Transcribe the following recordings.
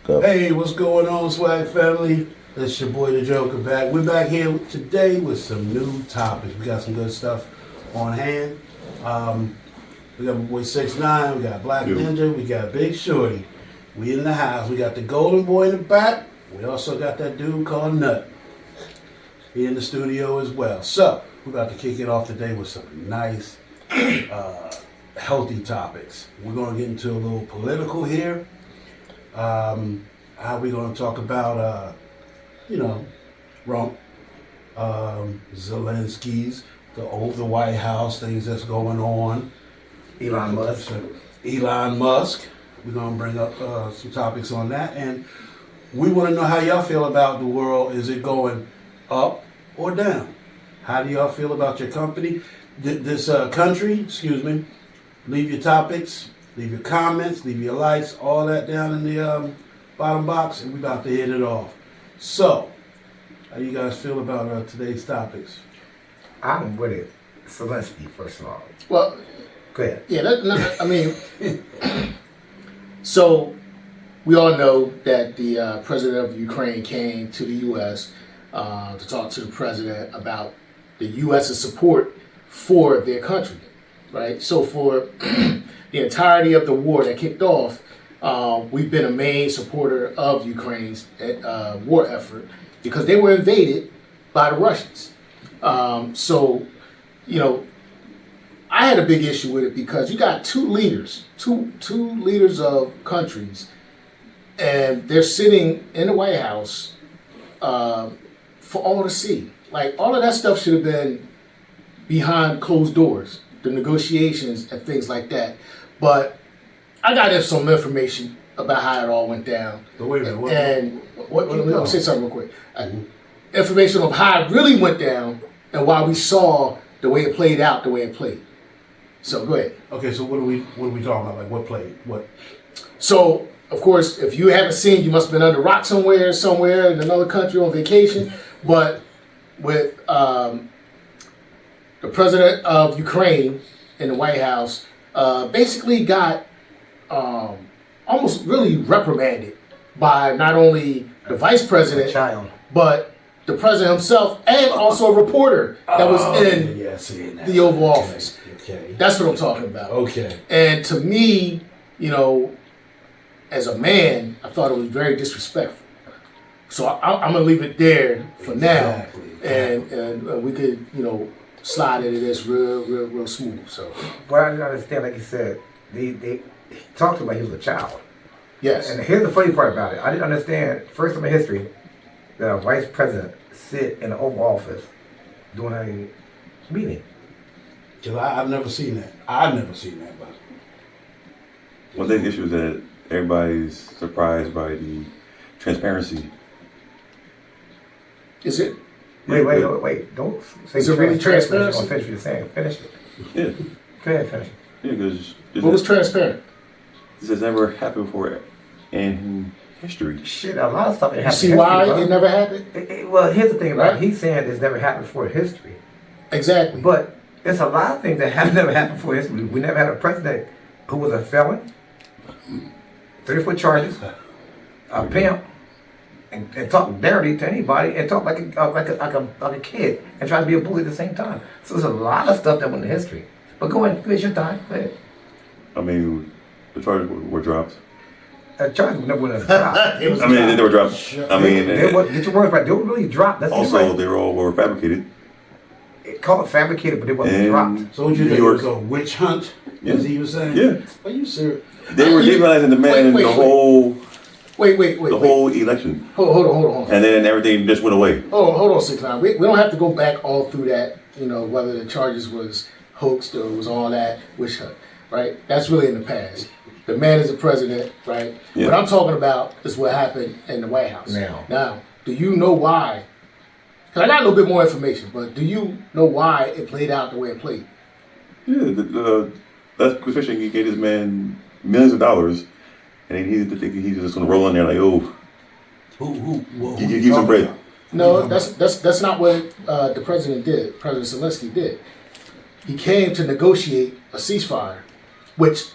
Go. Hey, what's going on, Swag family? It's your boy the Joker back. We're back here today with some new topics. We got some good stuff on hand. We got my boy 6ix9ine, we got Black Ninja, we got Big Shorty. We in the house. We got the Golden Boy in the back. We also got that dude called Nut. He in the studio as well. So we're about to kick it off today with some nice, healthy topics. We're going to get into a little political here. How we going to talk about, Zelensky's, the White House, things that's going on. Elon Musk. Elon Musk. We're going to bring up some topics on that. And we want to know how y'all feel about the world. Is it going up or down? How do y'all feel about your company? This country, Leave your topics, leave your comments, leave your likes, all that down in the bottom box, and we're about to hit it off. So, how do you guys feel about today's topics? I'm with it. Zelensky, first of all. Well, go ahead. Yeah, so we all know that the president of Ukraine came to the U.S. To talk to the president about the U.S.'s support for their country, right? So for the entirety of the war that kicked off, we've been a main supporter of Ukraine's war effort because they were invaded by the Russians. I had a big issue with it because you got two leaders of countries, and they're sitting in the White House for all to see. Like, all of that stuff should have been behind closed doors, the negotiations and things like that. But I got some information about how it all went down. But wait a minute. And let me say something real quick. Information of how it really went down and why we saw the way it played out, the way it played. So go ahead. Okay, so what are we talking about? Like, what played? What? So, of course, if you haven't seen, you must have been under rock somewhere in another country on vacation. But with the president of Ukraine in the White House, basically got almost really reprimanded by not only the vice president, but the president himself, and also a reporter that was in the Oval Office. Okay. That's what I'm talking about. Okay. And to me, as a man, I thought it was very disrespectful. So I'm gonna leave it there for now, and we could, slide into this real smooth. So. Well, I didn't understand, like you said, they talked about he was a child. Yes. And here's the funny part about it. I didn't understand, first time in history, that a vice president sit in the Oval Office doing a meeting. Because I've never seen that. But One thing issue is that everybody's surprised by the transparency. Is it? Wait. Don't say is it really transparent? I'll finish what you're saying. Finish it. Yeah. Go ahead, finish it. Yeah, because What was transparent? This has never happened before in history. Shit, a lot of stuff ain't happened. See why it never happened? Well, here's the thing about it. He's saying it's never happened before in history. Exactly. But there's a lot of things that have never happened before in history. We never had a president who was a felon, 34 charges, a pimp, and talk dirty to anybody, and talk like a kid, and try to be a bully at the same time. So there's a lot of stuff that went in history. But go ahead, it's your time. Go ahead. I mean, the charges were dropped. Charges never went dropped. They were dropped. I mean, get your words right. They were really dropped. That's also, they were fabricated. Call it fabricated, but it wasn't dropped. So what you think? It was a witch hunt? Yeah. As he was saying? Yeah. Are you serious? They were demonizing the man in the whole... Wait. The whole election. Hold on. And then everything just went away. Hold on, 6ix9ine. We don't have to go back all through that, whether the charges was hoaxed or was all that witch hunt, right? That's really in the past. The man is the president, right? Yeah. What I'm talking about is what happened in the White House. Now, do you know why? Because I got a little bit more information, but do you know why it played out the way it played? Yeah, that's especially he gave this man millions of dollars, and he's just gonna roll in there like, oh, give some bread. No, that's not what the president did. President Zelensky did. He came to negotiate a ceasefire, which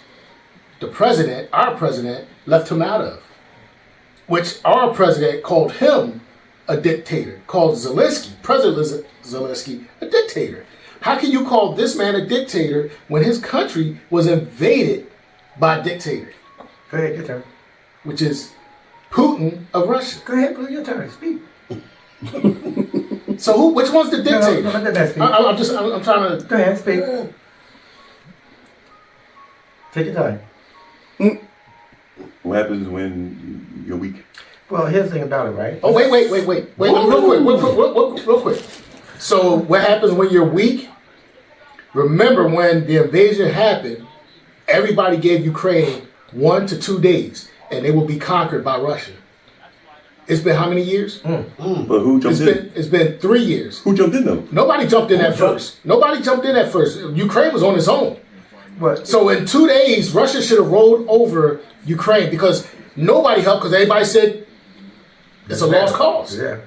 the president, our president, left him out of. which our president called him a dictator, called President Zelensky, a dictator. How can you call this man a dictator when his country was invaded by a dictator? Go ahead, your turn. Which is Putin of Russia. Go ahead, your turn. Speak. So which one's the dictator? No, let that speak. I'm trying to. Go ahead, speak. Take your time. What happens when you're weak? Well, here's the thing about it, right? Oh, wait, real quick. So what happens when you're weak? Remember when the invasion happened, everybody gave Ukraine 1 to 2 days, and they will be conquered by Russia. It's been how many years? But who jumped in? It's been 3 years. Who jumped in though? Nobody jumped in at first. Ukraine was on its own. But So in 2 days, Russia should have rolled over Ukraine because nobody helped because everybody said it's a lost cause. yeah.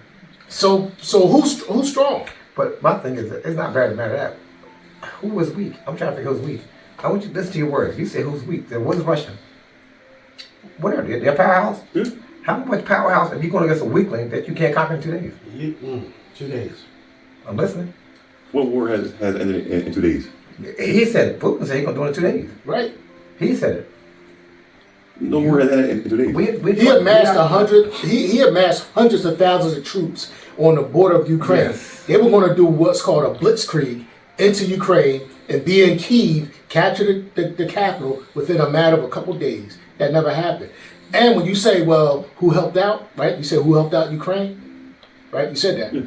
So who's strong? But my thing is, it's not bad to matter that. Who was weak? I'm trying to figure who's weak. I want you to listen to your words. You say who's weak. Then what is Russia? Whatever. They're a powerhouse. Yeah. How much powerhouse are you going against a weakling that you can't conquer in 2 days? 2 days. I'm listening. What war has ended in 2 days? He said it. Putin said he's going to do it in 2 days. Right. He said it. No war has ended in 2 days. He amassed hundreds of thousands of troops on the border of Ukraine. Yes. They were going to do what's called a blitzkrieg into Ukraine and be in Kyiv, capture the capital within a matter of a couple days. That never happened. And when you say, well, who helped out, right? You say who helped out Ukraine, right? You said that. Yeah.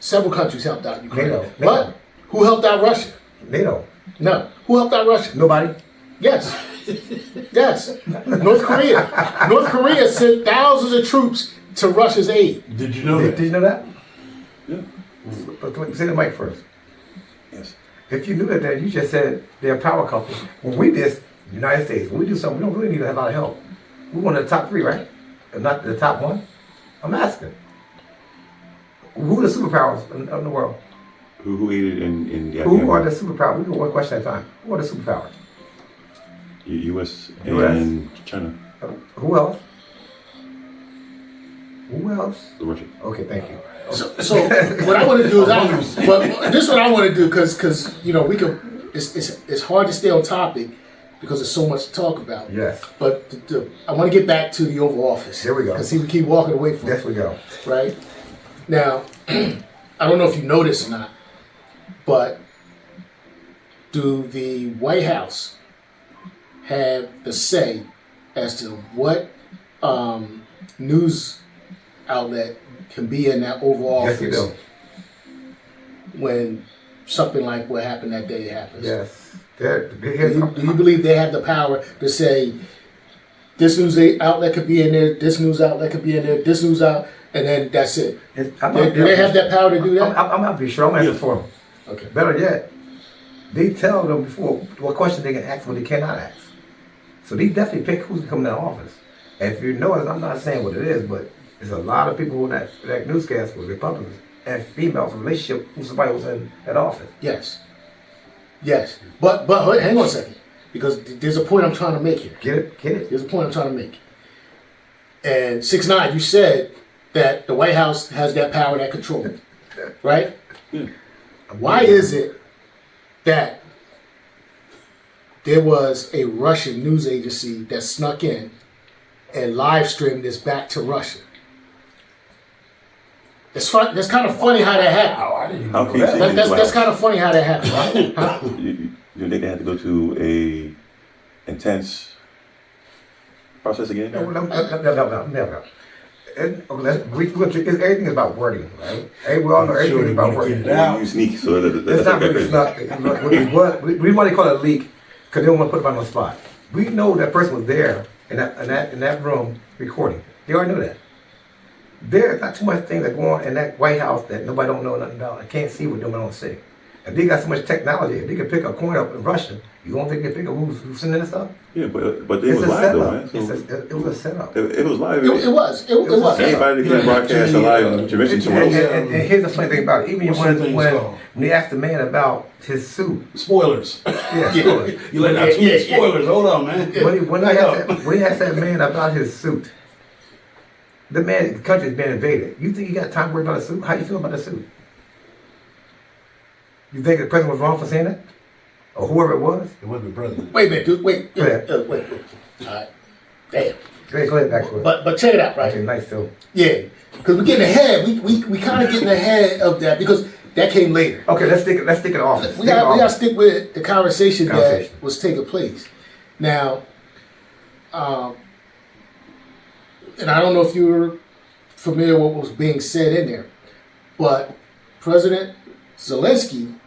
Several countries helped out Ukraine. NATO. But who helped out Russia? NATO. No. Who helped out Russia? Nobody. Yes. Yes. North Korea. North Korea sent thousands of troops to Russia's aid. Did you know Did that? you know that? Yeah. But say the mic first. Yes. If you knew that, then you just said they're a power couple. When we did, United States, when we do something, we don't really need a lot of help. We one of the top 3, right? And not the top 1. I'm asking. Who are the superpowers in the world? Who aided in the Who are the superpowers? We do one question at a time. Who are the superpowers? U.S. US. and China, Who else? Who else? the Russia. Okay, thank you. So what I want to do is, but this is what I want to do because we can. It's hard to stay on topic because there's so much to talk about. Yes. But I want to get back to the Oval Office. Here we go. Because we keep walking away from Yes, it. we go. Right now, I don't know if you noticed or not, but do the White House have the say as to what news outlet can be in that Oval Yes, you Office do. when something like what happened that day happens? Yes. Do you believe they have the power to say this news outlet could be in there, this news outlet could be in there, this news out, and then that's it? Do they have that power to do that? I'm not be sure. I'm answering for them. Okay. Better yet, they tell them before what questions they can ask, what they cannot ask. So they definitely pick who's coming to office. And if you notice, I'm not saying what it is, but there's a lot of people in that newscast with Republicans and females relationship with somebody who's in that office. Yes. Yes. But hang on a second. Because there's a point I'm trying to make here. Get it? There's a point I'm trying to make. And 6ix9ine, you said that the White House has that power, that control. Right? Yeah. Why is it that there was a Russian news agency that snuck in and live streamed this back to Russia? It's fun. That's kind of funny how that happened. How can you say That's kind of funny how that happened. Huh? You think they had to go to a intense process again? No. And everything is about wording, right? We all know everything is about wording. You sneak, so It's not really not. We want to call it a leak because they don't want to put it on the spot. We know that person was there in that room recording. They already know that. There's not too much things that go on in that White House that nobody don't know nothing about. I can't see what nobody don't see. If they got so much technology, if they can pick a coin up in Russia, you don't think they pick up who's sending that stuff? Yeah, but they It's was a live though, setup. man. So It was a setup. it was live. It was. It was. Anybody can broadcast a live intervention somewhere else. And here's the funny thing about it. Even What's when the thing when called? they asked the man about his suit, Spoilers. yeah, You let out too many spoilers. Hold on, man. when he asked that man about his suit, the country has been invaded. You think you got time to worry about a suit? How you feel about the suit? You think the president was wrong for saying that? Or whoever it was? It wasn't the president. Wait a minute, dude. Wait. Go ahead. Wait. All right. Damn. Go ahead, back to it. But check it out, right? Okay, nice too. Yeah, because we're getting ahead. We kind of getting ahead of that because that came later. Okay, let's stick it off. We got to stick with the conversation that was taking place. Now, and I don't know if you were familiar with what was being said in there, but President Zelensky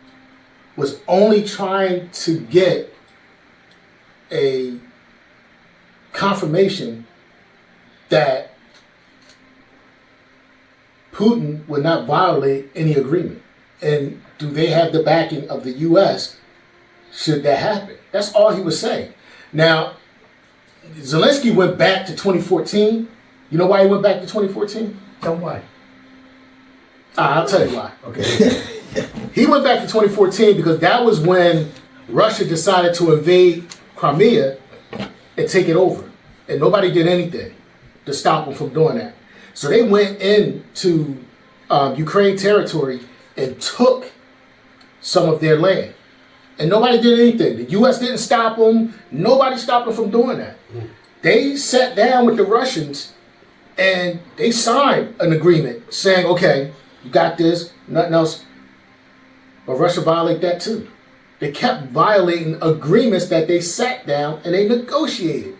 was only trying to get a confirmation that Putin would not violate any agreement. And do they have the backing of the U.S. should that happen? That's all he was saying. Now, Zelensky went back to 2014. You know why he went back to 2014? Tell me why. I'll tell you why. Okay. He went back to 2014 because that was when Russia decided to invade Crimea and take it over. And nobody did anything to stop them from doing that. So they went into Ukraine territory and took some of their land. And nobody did anything. The U.S. didn't stop them. Nobody stopped them from doing that. They sat down with the Russians and they signed an agreement saying, okay, you got this, nothing else. But Russia violated that too. They kept violating agreements that they sat down and they negotiated.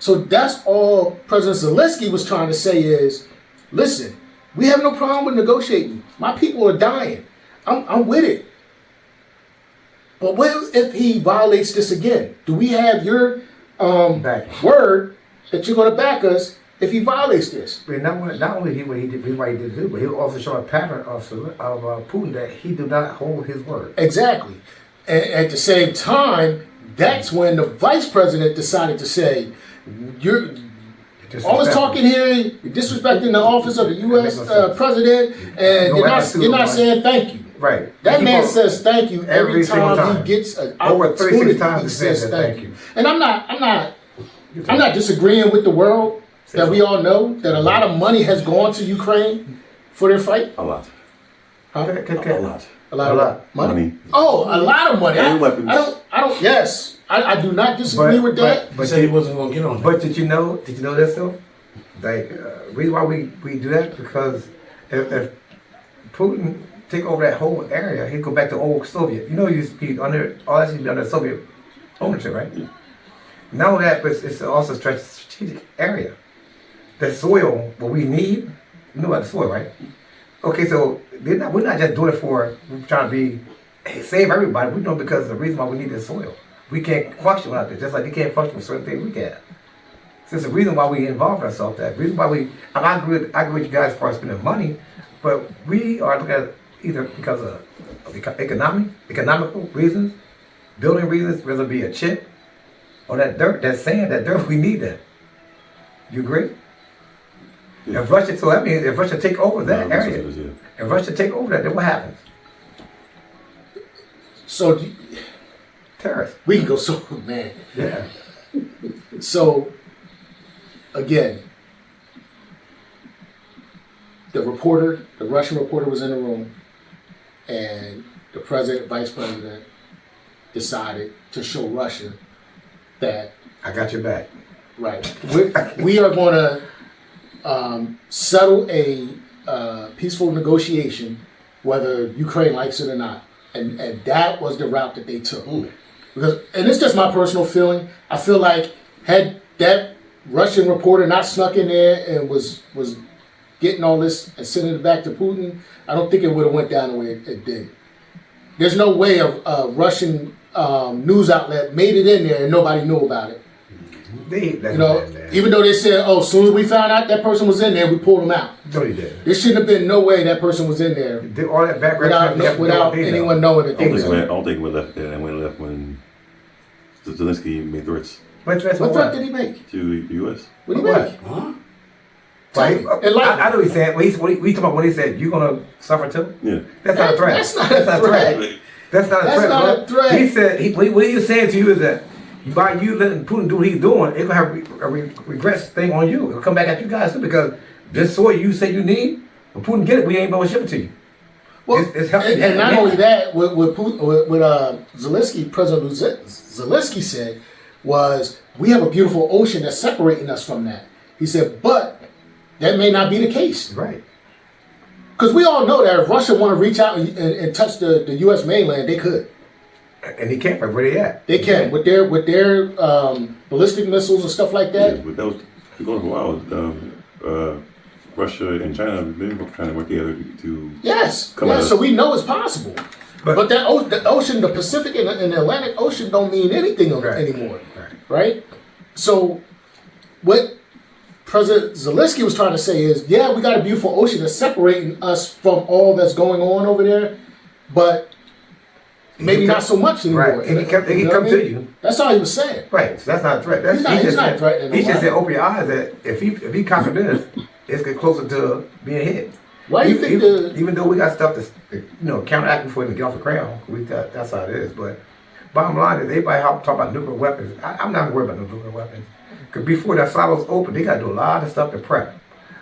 So that's all President Zelensky was trying to say is, listen, we have no problem with negotiating. My people are dying. I'm with it. But what if he violates this again? Do we have your word that you're going to back us if he violates this? But not only what he did do, but he also showed a pattern of Putin that he did not hold his word. Exactly. And at the same time, that's when the vice president decided to say, you're all this talking here, you're disrespecting the office of the U.S. president, and you're not saying thank you. Right. That man says thank you every time he gets an opportunity. He says thank you. And I'm not disagreeing with the world that we all know that a lot of money has gone to Ukraine for their fight. A lot. Huh? A lot of money. Oh, a lot of money. I don't. Yes, I do not disagree with that. But said he wasn't going to get on that. But did you know this though? Like, reason why we do that because if Putin take over that whole area, he'd go back to old Soviet. You know, he under all that should be under Soviet ownership, right? Yeah. Not only that, but it's also a strategic area. The soil, what we need, you know about the soil, right? Okay, so we're not just doing it for trying to save everybody. We know because the reason why we need the soil. We can't function without it, just like they can't function with certain things we can. So it's the reason why we involve ourselves. That reason why I agree with you guys as far as spending money, but we are looking at either because of economical reasons, building reasons, whether it be a chip or that dirt, that sand, that dirt, we need that. You agree? Yeah. If Russia take over that area, if Russia take over that, then what happens? So, terrorists. We can go so, man. Yeah. So, again, the Russian reporter was in the room, and the president, vice president decided to show Russia that I got your back. Right. We are going to settle a peaceful negotiation, whether Ukraine likes it or not. And that was the route that they took. Because, and it's just my personal feeling, I feel like had that Russian reporter not snuck in there and was getting all this and sending it back to Putin, I don't think it would have went down the way it did. There's no way a Russian news outlet made it in there and nobody knew about it. Even though they said, "Oh, as soon as we found out that person was in there, we pulled him out." No, he did. There shouldn't have been no way that person was in there All that background without anyone knowing that they was in I there. don't think we left there, and we left when Zelensky made threats What threat did he make? to the U.S. What did he make? Huh? I know what he's saying. We talking about what he said. You're gonna suffer too. Yeah, That's not a threat. That's not a threat. That's not a threat. He said. What he was saying to you is that by you letting Putin do what he's doing, it's gonna have a regress thing on you. It'll come back at you guys too because this soy you say you need, but Putin get it, we ain't gonna ship it to you. Well, It's helping. and not only that, what Zelensky, President Zelensky said was, we have a beautiful ocean that's separating us from that. He said, but that may not be the case. Right. Because we all know that if Russia want to reach out and touch the U.S. mainland, they could. And he can't, right? Where they at? They can with their ballistic missiles and stuff like that. Yeah, but that was going for a while. Russia and China have been trying to work together to Yes, come out. So we know it's possible. But that the ocean, the Pacific and the Atlantic Ocean don't mean anything anymore, right? So what President Zelensky was trying to say is, yeah, we got a beautiful ocean that's separating us from all that's going on over there, but maybe not so much anymore. Right. And he come to you. That's all he was saying. Right. So that's not a threat. He's not threatening. He just said, open your eyes that if he conquer this, it's getting closer to being hit. Why do you think even though we got stuff that's counteracting for him to get off the ground, that's how it is. But bottom line is, everybody talk about nuclear weapons. I'm not worried about nuclear weapons because before that silos open, they got to do a lot of stuff to prep.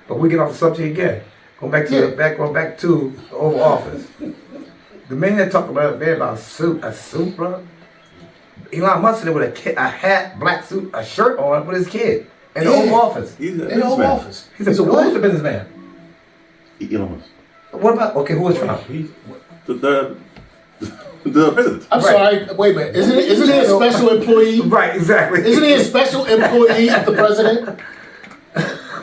But we get off the subject again. Going back to the Oval Office. The man that talked about a suit, bro. Elon Musk sitting with a hat, black suit, a shirt on with his kid in the Oval Office. He's a in the Oval businessman. Office? He's a businessman. Elon Musk. What about who was Trump? The president. I'm sorry. Wait a minute. Isn't he a special employee? Right, exactly. Isn't he a special employee of the president?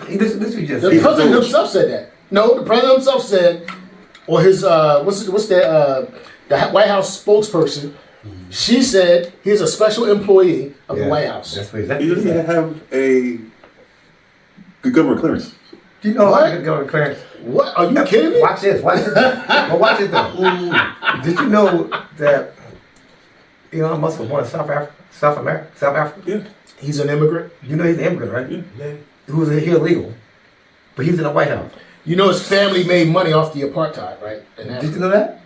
This we just The president himself said that. No, the president himself said, or his what's that? The White House spokesperson. She said he's a special employee of the White House. That's what He doesn't have a good government clearance. Do you know What? how to go to clearance? What? Are you kidding me? Watch this. But watch it though. Did you know that Elon Musk was born in South Africa? Yeah. He's an immigrant. You know he's an immigrant, right? Yeah. Who's illegal, but he's in the White House. You know his family made money off the apartheid, right? In Did Africa. you know that?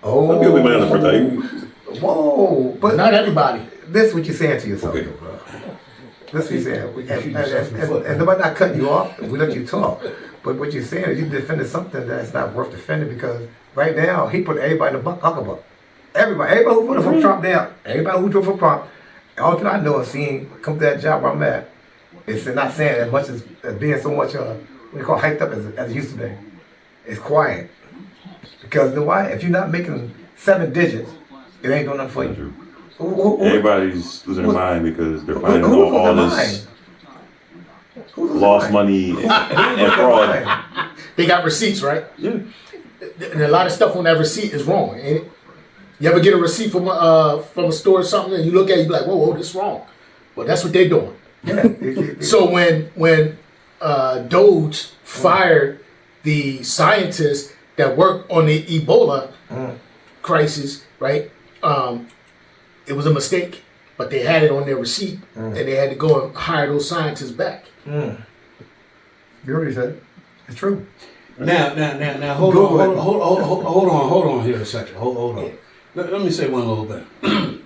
Oh, People make money on the apartheid. Whoa! But Not everybody. this is what you're saying to yourself, Okay. bro. That's what you're saying. And nobody not cutting you off. We let you talk. But what you're saying is you defended something that's not worth defending because right now he put everybody in the hucklebuck. Everybody who voted for Trump down. Everybody who voted for Trump. All the people I know are seeing come to that job where I'm at. It's not saying as much as being so much what you call hyped up as it used to be. It's quiet. Because you know why? If you're not making 7 digits, it ain't doing nothing for you. Everybody's losing their mind because they're finding Who all this lost money and fraud. They got receipts, right? Yeah. And a lot of stuff on that receipt is wrong, ain't it? You ever get a receipt from a store or something and you look at it, you be like, whoa, this is wrong. Well, that's what they're doing. Yeah. So when Doge fired the scientists that worked on the Ebola crisis, right? It was a mistake, but they had it on their receipt, and they had to go and hire those scientists back. You already said it. It's true. Now, hold on here a second. Hold on. Let me say one little thing.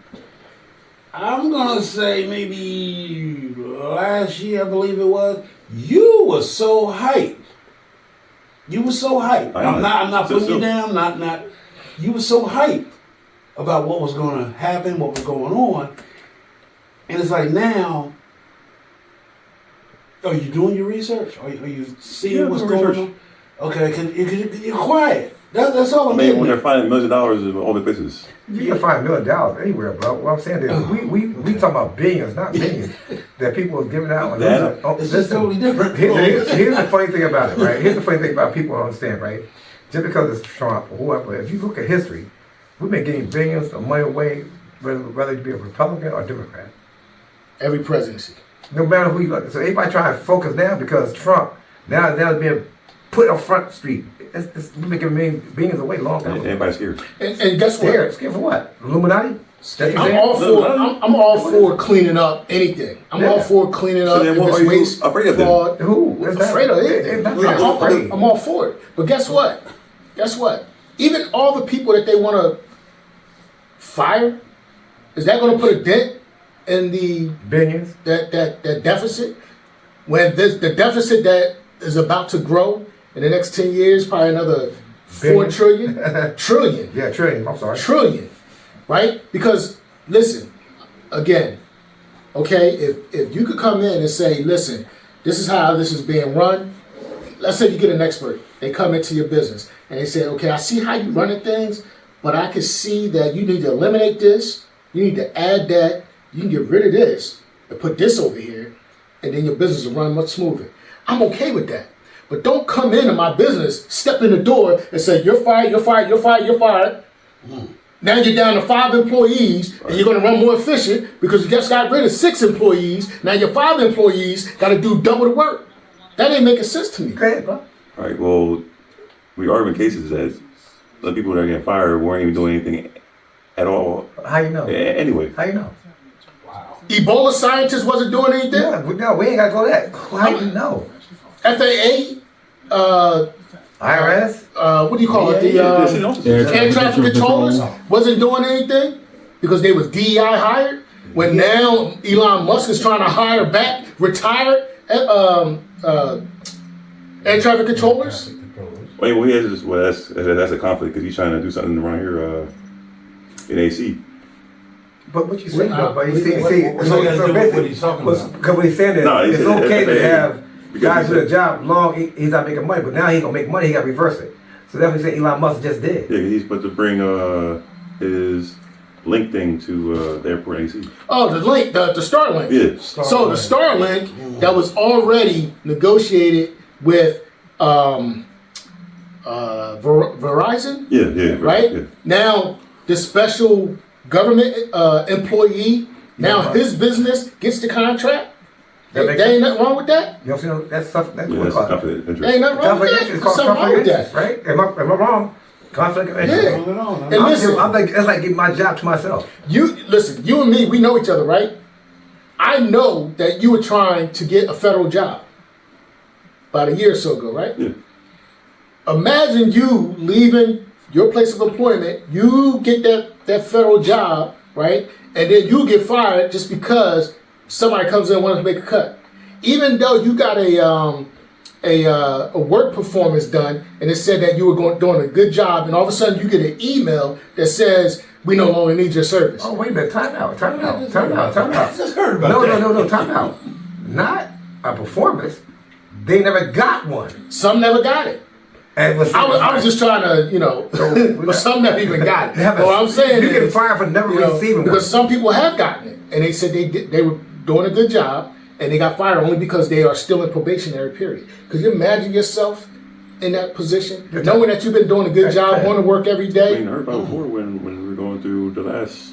I'm gonna say maybe last year, I believe it was. You were so hyped. You were so hyped. I'm not putting you down. Not. You were so hyped about what was going to happen, what was going on, and it's like now. Are you doing your research? Are you seeing what's going on? Okay, you're quiet. That's all I'm I mean, when getting they're at. finding millions of dollars in all the places. You can find $1 million anywhere, bro. What I'm saying is, we talking about billions, not millions, that people are giving out. It's just totally different. Here's the funny thing about it, right? Here's the funny thing about people don't understand, right? Just because it's Trump or whoever, if you look at history, we've been getting billions of money away, whether you be a Republican or Democrat. Every presidency. No matter who you look at. So everybody trying to focus now because Trump now is being put on front street. We're making billions away long time ago. Everybody's scared. And guess what? Scared for what? Illuminati? I'm all for cleaning up anything. I'm all for cleaning up then if what it's are you waste, afraid of fraud. Who? Afraid of anything. I'm all for it. But guess what? Even all the people that they want to fire, is that going to put a dent in the billions? that deficit? When the deficit that is about to grow in the next 10 years, probably another Billion. 4 trillion. Trillion. Yeah, trillion. I'm sorry. Trillion. Right? Because, listen, again, okay, if you could come in and say, listen, this is how this is being run. Let's say you get an expert. They come into your business and they say, okay, I see how you running things, but I can see that you need to eliminate this. You need to add that. You can get rid of this and put this over here, and then your business will run much smoother. I'm okay with that. But don't come into my business, step in the door, and say, you're fired, you're fired, you're fired, you're fired. Now you're down to 5 employees, and you're going to run more efficient because you just got rid of 6 employees. Now your 5 employees got to do double the work. That ain't making sense to me. Go ahead, bro. All right. Well, we are in cases that the people that are getting fired weren't even doing anything at all. How you know? Anyway. How you know? Ebola scientists wasn't doing anything. Yeah, no, we ain't got to go that. How you know? FAA, IRS? what do you call it? The air traffic controllers wasn't doing anything because they was DEI hired. When now Elon Musk is trying to hire back retired air traffic controllers. Wait, well, he has this, well, that's a conflict because he's trying to do something around here in AC. But what you saying, though? But you see, what he's talking about? Because what he's saying is, No, it's okay to have because guys he do said- the job long. He's not making money, but now he's gonna make money. He got to reverse it. So that's what he said Elon Musk just did. Yeah, he's supposed to bring his link thing to the airport in AC. Oh, the link, the Starlink. Yeah. So the Starlink that was already negotiated with Verizon. Yeah. Right? Yeah. Now, this special government employee, now Yeah. his business gets the contract. That There makes ain't nothing wrong with that. You know what I'm saying? That's stuff. That's Yeah, what that's we a call it. conflict of There interest. ain't nothing wrong with Conflict of that. interest. There's Called something wrong conflict of with interest, that. right? Am I wrong? Conflict of interest. Yeah. Hold on. And I'm listen, thinking, it's like giving my job to myself. you and me, we know each other, right? I know that you were trying to get a federal job about a year or so ago, right? Yeah. Imagine you leaving your place of employment, you get that federal job, right? And then you get fired just because somebody comes in and wants to make a cut. Even though you got a work performance done and it said that you were doing a good job, and all of a sudden you get an email that says, we no longer need your service. Oh, wait a minute. Time out. I just heard about that. No. Time out. Not a performance. They never got one. Some never got it. And I was just trying to, but some never even got it. But what I'm saying you is, get fired for never receiving one. because some people have gotten it, and they said they were doing a good job, and they got fired only because they are still in probationary period. Could you imagine yourself in that position, knowing that you've been doing a good job, going to work every I day? mean, I heard about before when we were going through the last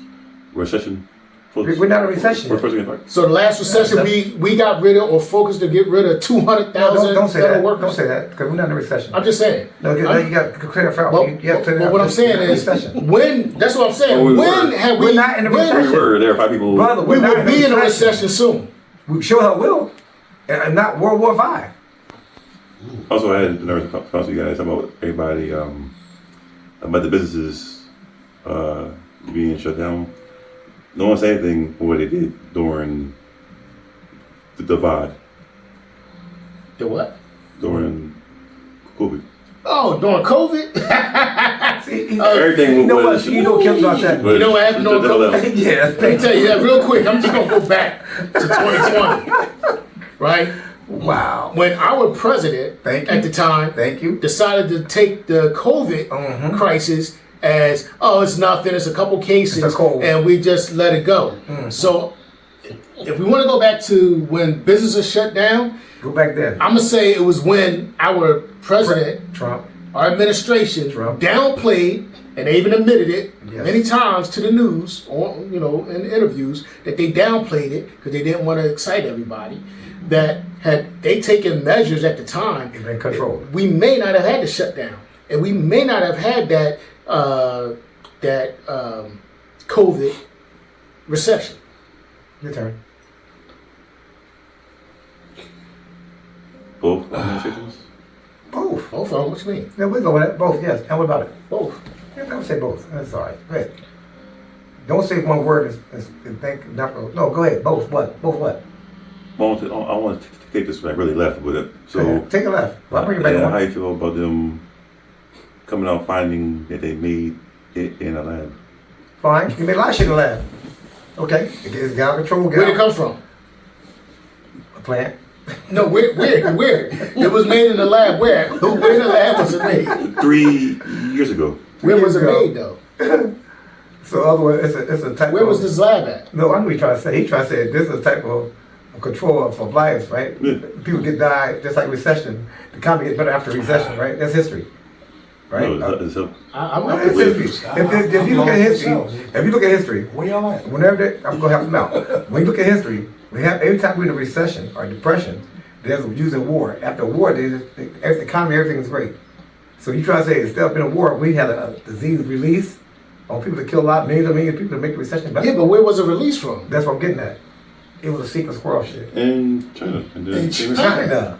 recession. We're not in a recession. We're supposed to get fired. So the last recession, we got rid of or focused to get rid of 200,000 Don't say federal that. workers. Don't say that, because we're not in a recession. I'm just saying. No, you got to clarify. You have to But what I'm saying is, that's what I'm saying. Oh, we when were. have we? We're not in a when- recession. We were there. 5 people. Brother, We we're will not be in a recession soon. We sure will. And not World War V. Also, I had the nerves to talk to you guys about everybody, about the businesses being shut down. No one said anything for what they did during the divide, The what? during COVID. Oh, during COVID? See, Everything you know what? was- You know Kim about that. was- You know what happened during was- COVID? Yeah. Let me tell you that real quick. I'm just going to go back to 2020. Right? Wow. When our president Thank you. at the time Thank you. decided to take the COVID crisis as, oh, it's nothing, it's a couple cases, It's a cold. and we just let it go. So if we want to go back to when businesses shut down, Go back then. I'm going to say it was when our president, Trump. our administration, Trump. downplayed, and they even admitted it Yes. many times to the news or in interviews that they downplayed it because they didn't want to excite everybody. That had they taken measures at the time, It's been controlled. we may not have had to shut down, and we may not have had that COVID recession. Your turn. Both administrations. Both. Both of them. What you mean? Yeah, we go with that. Both, yes. And what about it? Both. Yeah, don't say both. That's all right. Go ahead. Don't say one word and think. No, go ahead. Both what? Both what? I want to take this back. Really left with it. So take a left. Well, I'll bring it back. how you feel about them coming out finding that they made it in a lab? Fine. You made a lot of shit in the lab. Okay. It's got control. Where'd it come from? A plant. No, where? It was made in the lab. Where in the lab was it made? 3 years ago. Where was it made though? So otherwise, it's a type. Where was this lab at? No, I know what he's trying to say. He's trying to say this is a type of control of lives, right? Yeah. People get died just like recession. The economy gets better after recession, right? That's history, right? No, it's It's history. If you look at history, Where y'all at? I'm gonna help them out. When you look at history, every time we're in a recession or depression, there's usually war. After a war, the economy, everything is great. So you try to say instead of in a war, we had a disease release on people that kill a lot, millions of people to make the recession better. Yeah, but where was it released from? That's what I'm getting at. It was a secret squirrel shit. in China. And then In China.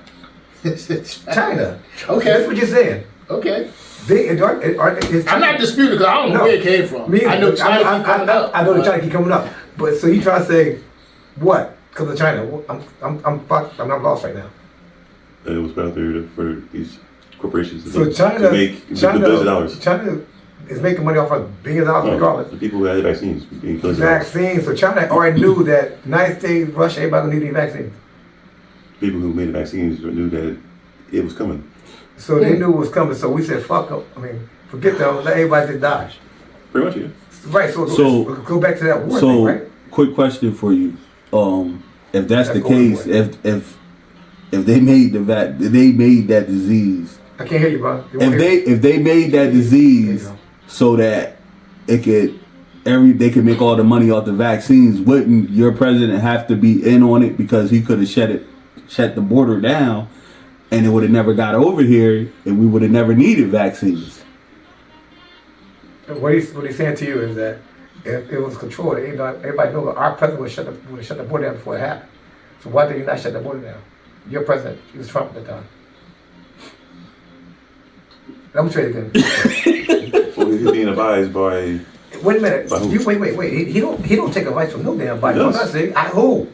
China. Okay. That's what you're saying. Okay. I'm I'm not disputing because I don't know No. where it came from. Me I know either. China keep coming up. I know the China keep coming up. But so you try to say, what? Because of China. I'm fucked. I'm lost right now. it was out there for these corporations to So make, China, to make billions of dollars. China is making money off of billions of dollars regardless. The people who had the vaccines being billions of dollars. Vaccines. So China already knew that United States, Russia, everybody gonna need these vaccines. People who made the vaccines knew that it was coming. So they knew it was coming. So we said, fuck them. I mean, forget them. Let everybody just die. Pretty much, yeah. Right. So go back to that war So, thing, right? quick question for you: if that's the That's case, going if they made they made that disease, I can't hear you, bro. if they made that disease so that it could they could make all the money off the vaccines, wouldn't your president have to be in on it because he could have shut the border down, and it would have never got over here, and we would have never needed vaccines? What he's saying to you is that if it was controlled, everybody knows our president would have shut the border down before it happened. So why did he not shut the border down? Your president, he was Trump at the time. I'm trying again. Well, he's being advised by. Wait a minute. By who? Wait. He don't take advice from no damn body. He I'm does. not saying who.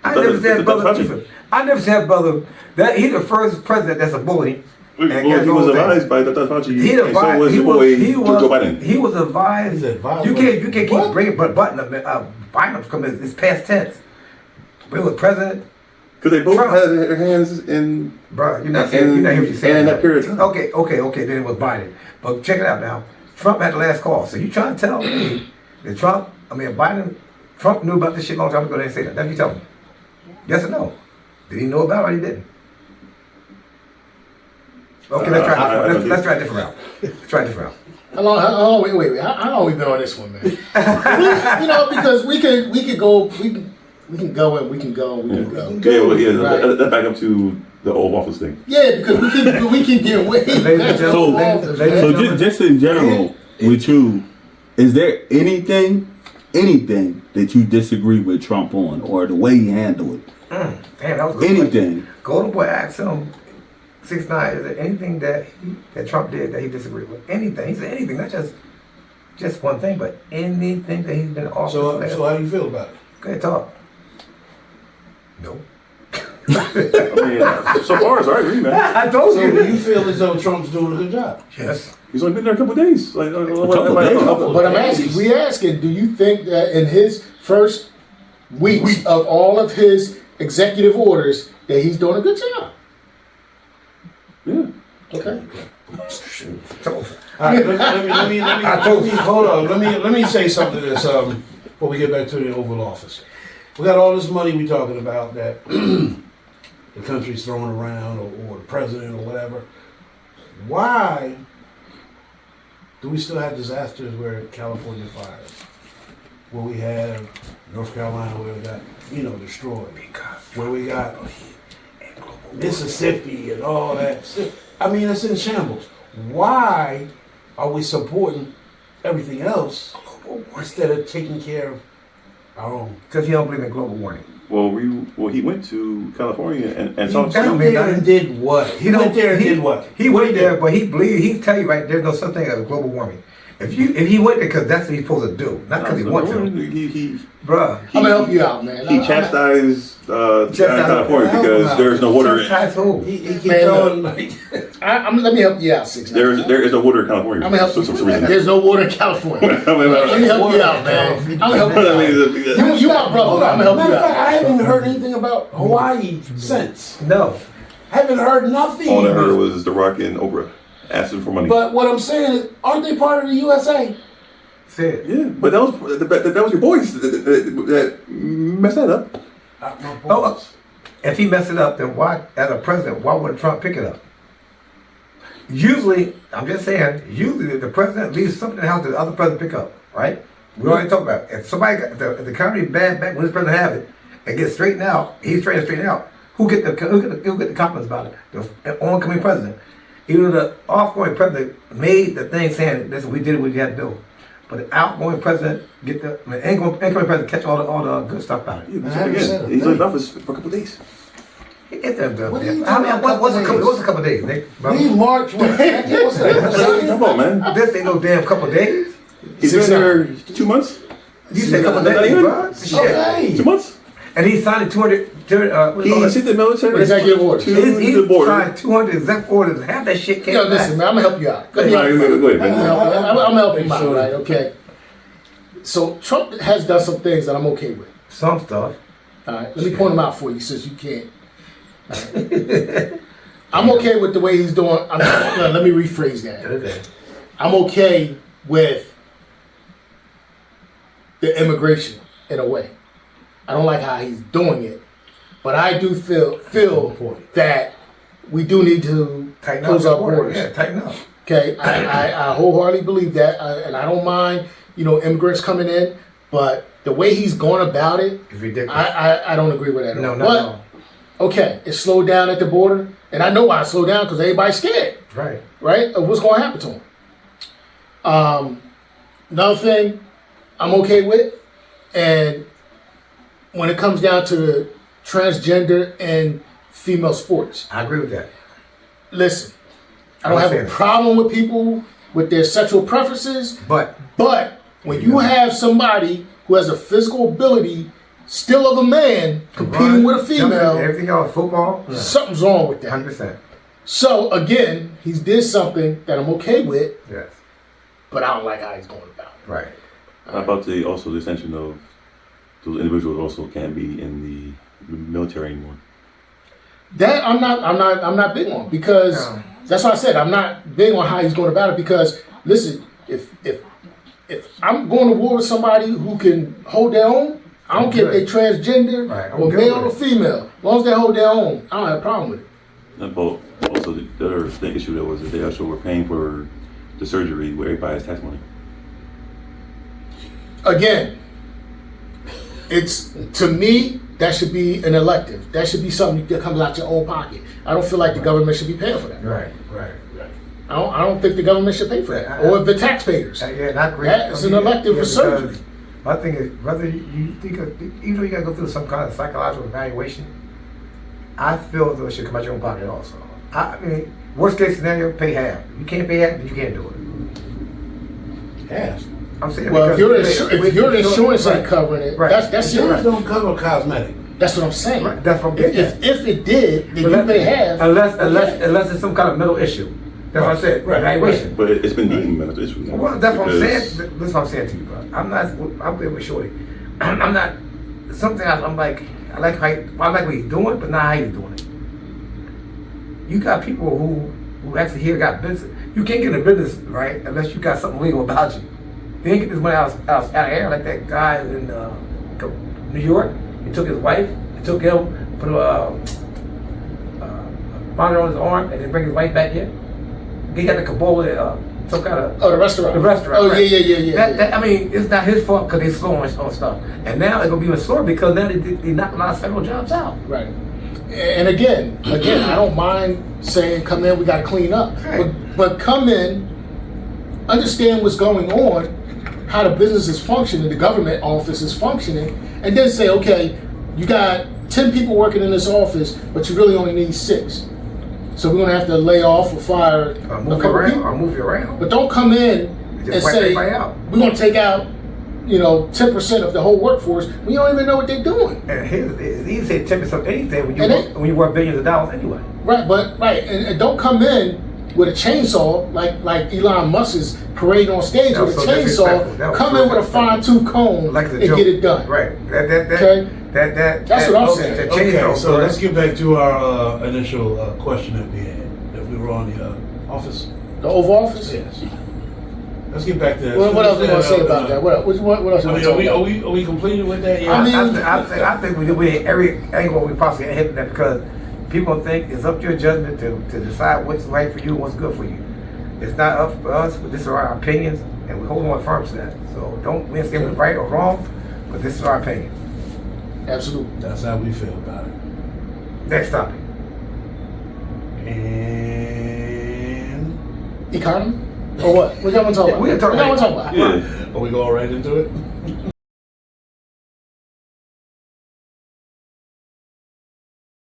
I Does- never said does brother. Fauci? Listen, I never said brother. That he's the first president that's a bully. Well, he was advised by Dr. Fauci. He and so advised. was your boy Joe Biden. He was advised. He's advised You can't keep what? bringing Biden up because it's past tense. But it was president. Because they both Trump. had their hands in. Bro, you're not hearing what you're saying. And that period of time. Okay. Then it was Biden. But check it out now. Trump had the last call. So you trying to tell me that Trump knew about this shit a long time ago? They didn't say that. That's what you tell me. Yes or no? Did he know about it or he didn't? Okay, let's try a different route. Let's try a different route. How long? Wait. How long we been on this one, man? Because we can go. Let's back up to the old office thing. Yeah, because we can get way back to So, office. so just in general, with you, is there anything that you disagree with Trump on, or the way he handled it? Damn, that was a good Anything? question. Golden Boy asked him, 6ix9ine, is there anything that Trump did that he disagreed with? Anything. He said anything, not just one thing, but anything that he's been offered. So how do you feel about it? Go ahead, talk. No. I mean, so far, I agree, man. I told So you. you feel as though Trump's doing a good job? Yes. He's only been there a couple of days. couple of days. But I'm asking, do you think that in his first weeks of all of his executive orders that he's doing a good job? Yeah. Okay. So, All right, let me hold on. Let me say something that's before we get back to the Oval Office. We got all this money we talking about that the country's throwing around, or the president, or whatever. Why do we still have disasters where California fires, where we have North Carolina, where we got destroyed, where we got Mississippi and all that? I mean, it's in shambles. Why are we supporting everything else instead of taking care of our own? because he don't believe in global warming. Well, he went to California and talked He to. went there and did what? He went there and did what? He went there, but he tell you right, there's no such thing as global warming. If he went there because that's what he's supposed to do, not because he wants to. Bruh. I'm gonna help you out, man. He chastised California because there's no water. Chastise who? He keep Man, going like. let me help you out, 6 There is no water in California. I'm gonna help for some reason. There's no water in California. Let me help you out, man. I'm gonna help you out. You my brother. I'm gonna help Matter you of fact, I out. haven't heard anything about Hawaii since. No. Haven't heard nothing. All I heard was The Rock and Oprah asking for money. But what I'm saying is, aren't they part of the USA? Say it. Yeah, but that was your boys that messed that up. My boys. Oh, if he messed it up, then why, as a president, why would Trump pick it up? Usually, I'm just saying, usually the president leaves something in the house that the other president pick up, right? We already talked about it. If somebody got the economy bad back when this president have it and gets straightened out, he's trying to straighten out. Who get the compliments about it? The oncoming president. Even though the outgoing president made the thing saying, "Listen, we did what we had to do," but the outgoing president incoming president catch all the good stuff about it. Yeah, but again, he's in office for a couple of days. It's a What are you talking about? what's a couple days, Nick? We March. What's that? What are you talking about, man? This ain't no damn couple days. He's been there 2 months. You said couple Not days, even? bro. Shit. Okay. 2 months. And he signed 200. He sent the military Executive order. to He the border. signed 200 executive orders. Half that shit came Yo, back. listen, man. I'm gonna help you out. Go ahead, man. I'm gonna help you out, right? Okay. So Trump has done some things that I'm okay with. Some stuff. All right. Let me point them out for you since you can't. All right. I'm okay with the way he's doing. Let me rephrase that. Okay. I'm okay with the immigration in a way. I don't like how he's doing it, but I do feel that we do need to Tighten close up our the border. borders. Yeah, tighten up. Okay, I wholeheartedly believe that, and I don't mind, immigrants coming in, but the way he's going about it, It's ridiculous. I don't agree with that at No, all. no, But, no. okay, it slowed down at the border, and I know why it slowed down, because everybody's scared, Right. right, of what's going to happen to them. Another thing I'm okay with, and when it comes down to the transgender and female sports, I agree with that. listen, I don't have a problem with people with their sexual preferences, But when you have somebody who has a physical ability, still of a man, competing with a female, everything else, football, something's wrong with that. 100%. So again, he's did something that I'm okay with, Yes. but I don't like how he's going about it. Right. How about the extension of those individuals also can't be in the military anymore? That I'm not big on, because No. that's why I said I'm not big on how he's going about it, because listen, if I'm going to war with somebody who can hold their own, I don't care if they transgender Right, I'm or good male or with it. female, as long as they hold their own, I don't have a problem with it. And also the other issue that was that they also were paying for the surgery with everybody's tax money. Again, it's, to me, that should be an elective. That should be something that comes out your own pocket. I don't feel like the government should be paying for that. Right. I don't think the government should pay for that, Yeah, or the taxpayers. Yeah, and I agree. That is an elective for surgery. because my thing is, whether you think, even though you gotta go through some kind of psychological evaluation, I feel though it should come out your own pocket also. I mean, worst case scenario, pay half. You can't pay half, then you can't do it. Half. I'm saying Well, because if your insurance ain't right. covering it, Right. that's Insurance it. don't cover cosmetic. That's what I'm saying. Right, that's what I'm getting at. If it did, then But you pay half. unless it's some kind of mental issue. That's what I said. Right, Evaluation. But it's been deemed mental issue now. Well, that's what I'm because- saying. That's what I'm saying to you, bro. I'm good with Shorty. I'm not. Sometimes I'm like, I like what he's doing, but not how he's doing it. You got people who actually here got business. You can't get a business right unless you got something legal about you. They ain't get this money out of air like that guy in New York. He took his wife. He took him, put a monitor on his arm, and then bring his wife back in. He had a cabal with some kind of. Oh, the restaurant. The restaurant. Oh, right. yeah. That, I mean, it's not his fault because they slow on stuff. And now it's gonna be even slower because now they knock a lot of federal jobs out. Right. And again, I don't mind saying, come in, we got to clean up. Right. But come in, understand what's going on, how the business is functioning, the government office is functioning, and then say, okay, you got 10 people working in this office, but you really only need 6. So we're going to have to lay off or fire Or a move you couple around. people. Or move you around. But don't come in Just and wipe say, everybody out. we're going to take out, 10% of the whole workforce. We don't even know what they're doing. And he said 10% of anything when you work billions of dollars anyway. Right. And don't come in with a chainsaw like Elon Musk is parading on stage with a chainsaw. Come in with a fine-tooth comb and get it done. Right. That's what I'm saying. Okay, so let's get back to our initial question that we had. That we were on the office. The Oval Office? Yes. Let's get back to that. What else we want to say about that? What else we want to talk about? Are we completed with that? Yeah. I think we every angle we possibly can hit that because people think it's up to your judgment to decide what's right for you and what's good for you. It's not up for us, but this are our opinions, and we hold on firm to that. So we ain't saying it's right or wrong, but this is our opinion. Absolutely. That's how we feel about it. Next topic. And economy? Or what? What y'all want to talk about? We can talk about. Yeah. Are we going right into it?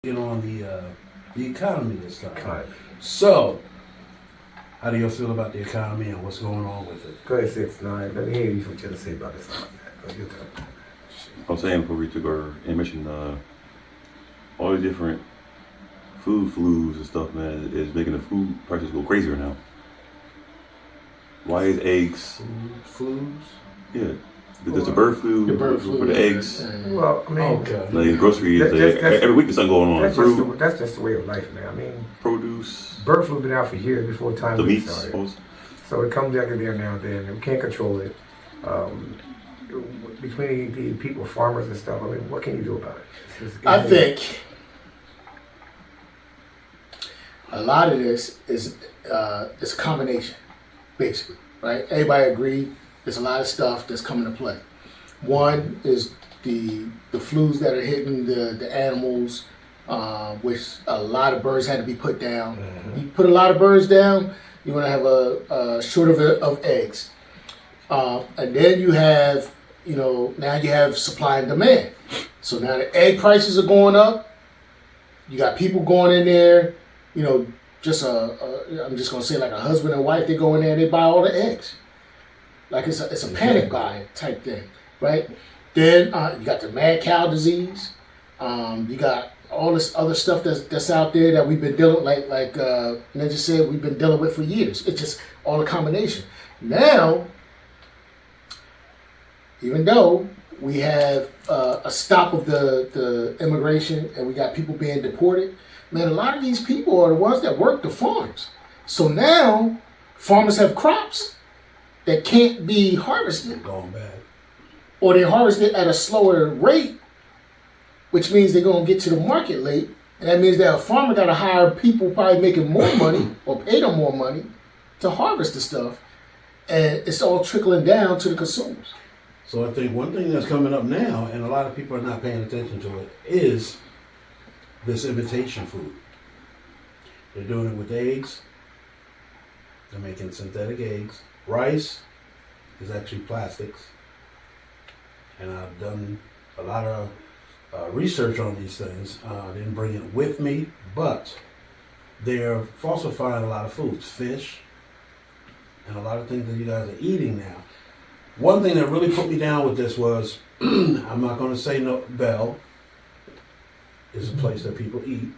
Get on the economy this time. Right. So, how do you feel about the economy and what's going on with it? Go ahead, 6ix9ine. Let me hear you what you have to say about this. I was saying before we took our intermission, all the different food flus and stuff, man, is making the food prices go crazier now. Why is eggs? Flus? Yeah. There's a bird flu, The bird flu for the eggs. Well, I mean, Okay. Like groceries, every week there's something going on. that's just the way of life, man. I mean, Produce, bird flu been out for years before time the meats, started. suppose. So it comes back in there now and then, and we can't control it. Between the people, farmers and stuff, I mean, what can you do about it? I think a lot of this is it's a combination, basically, right? Everybody agree there's a lot of stuff that's coming to play. One is the flus that are hitting the animals, which a lot of birds had to be put down. Mm-hmm. You put a lot of birds down, you're gonna have a shortage of eggs, and then you have now you have supply and demand. So now the egg prices are going up. You got people going in there, just I'm just gonna say like a husband and wife. They go in there and they buy all the eggs. Like it's a panic buying type thing, right? Then you got the mad cow disease. You got all this other stuff that's out there that we've been dealing like Ninja said we've been dealing with for years. It's just all a combination. Now, even though we have a stop of the immigration and we got people being deported, man, a lot of these people are the ones that work the farms. So now farmers have crops that can't be harvested, Going back. or they harvest it at a slower rate, which means they're going to get to the market late. And that means that a farmer got to hire people probably making more money or pay them more money to harvest the stuff. And it's all trickling down to the consumers. So I think one thing that's coming up now, and a lot of people are not paying attention to it, is this imitation food. They're doing it with eggs. They're making synthetic eggs. Rice is actually plastics. And I've done a lot of research on these things. I didn't bring it with me, but they're falsifying a lot of foods. Fish, and a lot of things that you guys are eating now. One thing that really put me down with this was, I'm not going to say no, Bell is a place that people eat,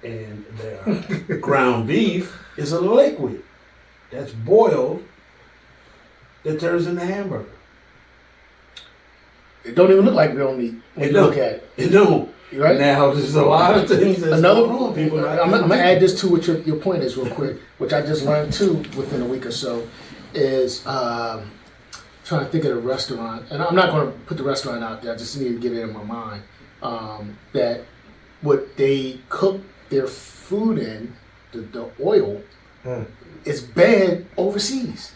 and their ground beef is a liquid that's boiled that turns into hamburger. It don't even look like real meat when you look at it. It don't. Right? Now, there's a lot of things that's Another going on. People I'm going to add this to what your point is real quick, which I just learned too within a week or so, is trying to think of the restaurant. And I'm not going to put the restaurant out there. I just need to get it in my mind. That what they cook their food in, the oil, is banned overseas.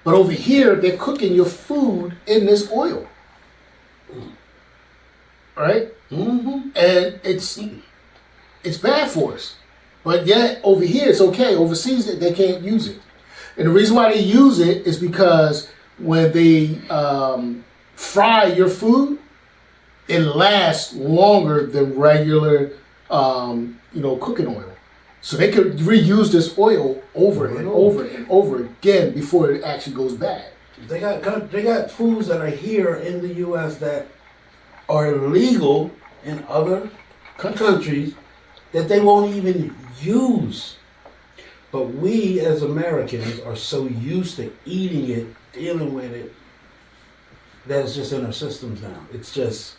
But over here, they're cooking your food in this oil. Right? Mm-hmm. And it's bad for us. But yet, over here, it's okay. Overseas, they can't use it. And the reason why they use it is because when they fry your food, it lasts longer than regular, cooking oil. So they could reuse this oil over and over and over again before it actually goes bad. They got foods that are here in the U.S. that are illegal in other countries that they won't even use. But we as Americans are so used to eating it, dealing with it, that it's just in our systems now. It's just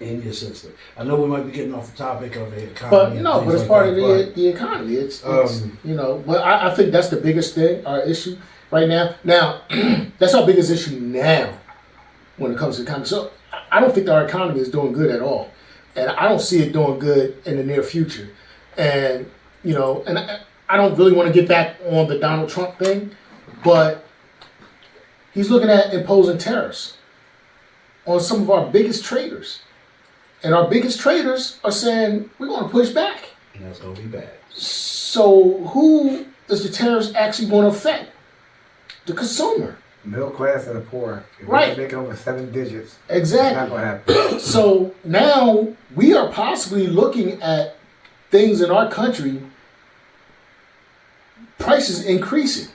in your system. I know we might be getting off the topic of the economy. But no, but it's part of the economy. It's you know, but I think that's the biggest thing, our issue right now. Now, that's our biggest issue now when it comes to economy. So I don't think our economy is doing good at all. And I don't see it doing good in the near future. And, you know, and I don't really want to get back on the Donald Trump thing, but he's looking at imposing tariffs on some of our biggest traders. And our biggest traders are saying, we're going to push back. And that's going to be bad. So who is the tariffs actually going to affect? The consumer. Middle class and the poor. If Right. They're making over 7 digits. Exactly. It's not going to happen. So now we are possibly looking at things in our country, prices increasing.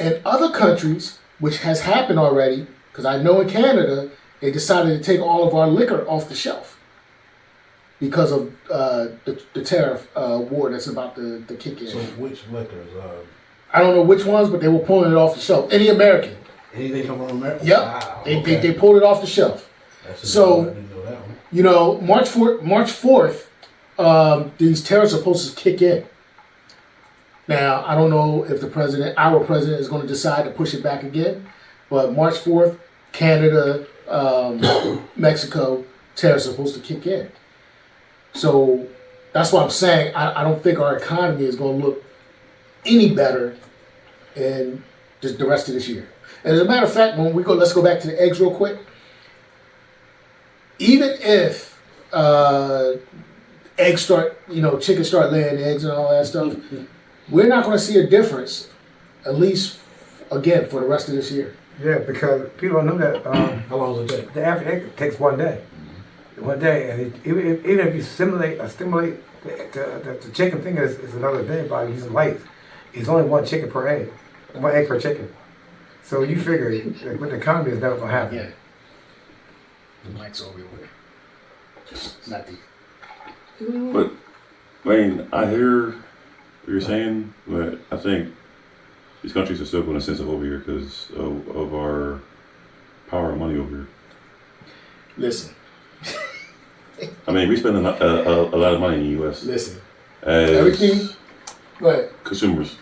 And other countries, which has happened already, because I know in Canada, they decided to take all of our liquor off the shelf because of the tariff war that's about to kick in. So which liquors? I don't know which ones, but they were pulling it off the shelf. Any American. Anything come from America? Yep. Wow, They pulled it off the shelf. So, I didn't know that one. You know, March 4th, these tariffs are supposed to kick in. Now, I don't know if our president is going to decide to push it back again, but March 4th, Canada, Mexico, tariffs are supposed to kick in. So that's what I'm saying. I don't think our economy is going to look any better in just the rest of this year. And as a matter of fact, when we go, let's go back to the eggs real quick. Even if chickens start laying eggs and all that stuff, we're not going to see a difference, at least, again, for the rest of this year. Yeah, because people don't know that. How long does it take? The average egg takes 1 day. 1 day, and even if you stimulate the chicken thing is another day by using lights. It's only 1 chicken per egg, 1 egg per chicken. So you figure that with the economy is never gonna happen. Yeah. The mic's over here. Not the. But I mean, I hear what you're saying, but I think these countries are still going to sense of over here because of our power and money over here. Listen. I mean, we spend a lot of money in the U.S. Listen. as Everything. Go ahead. consumers.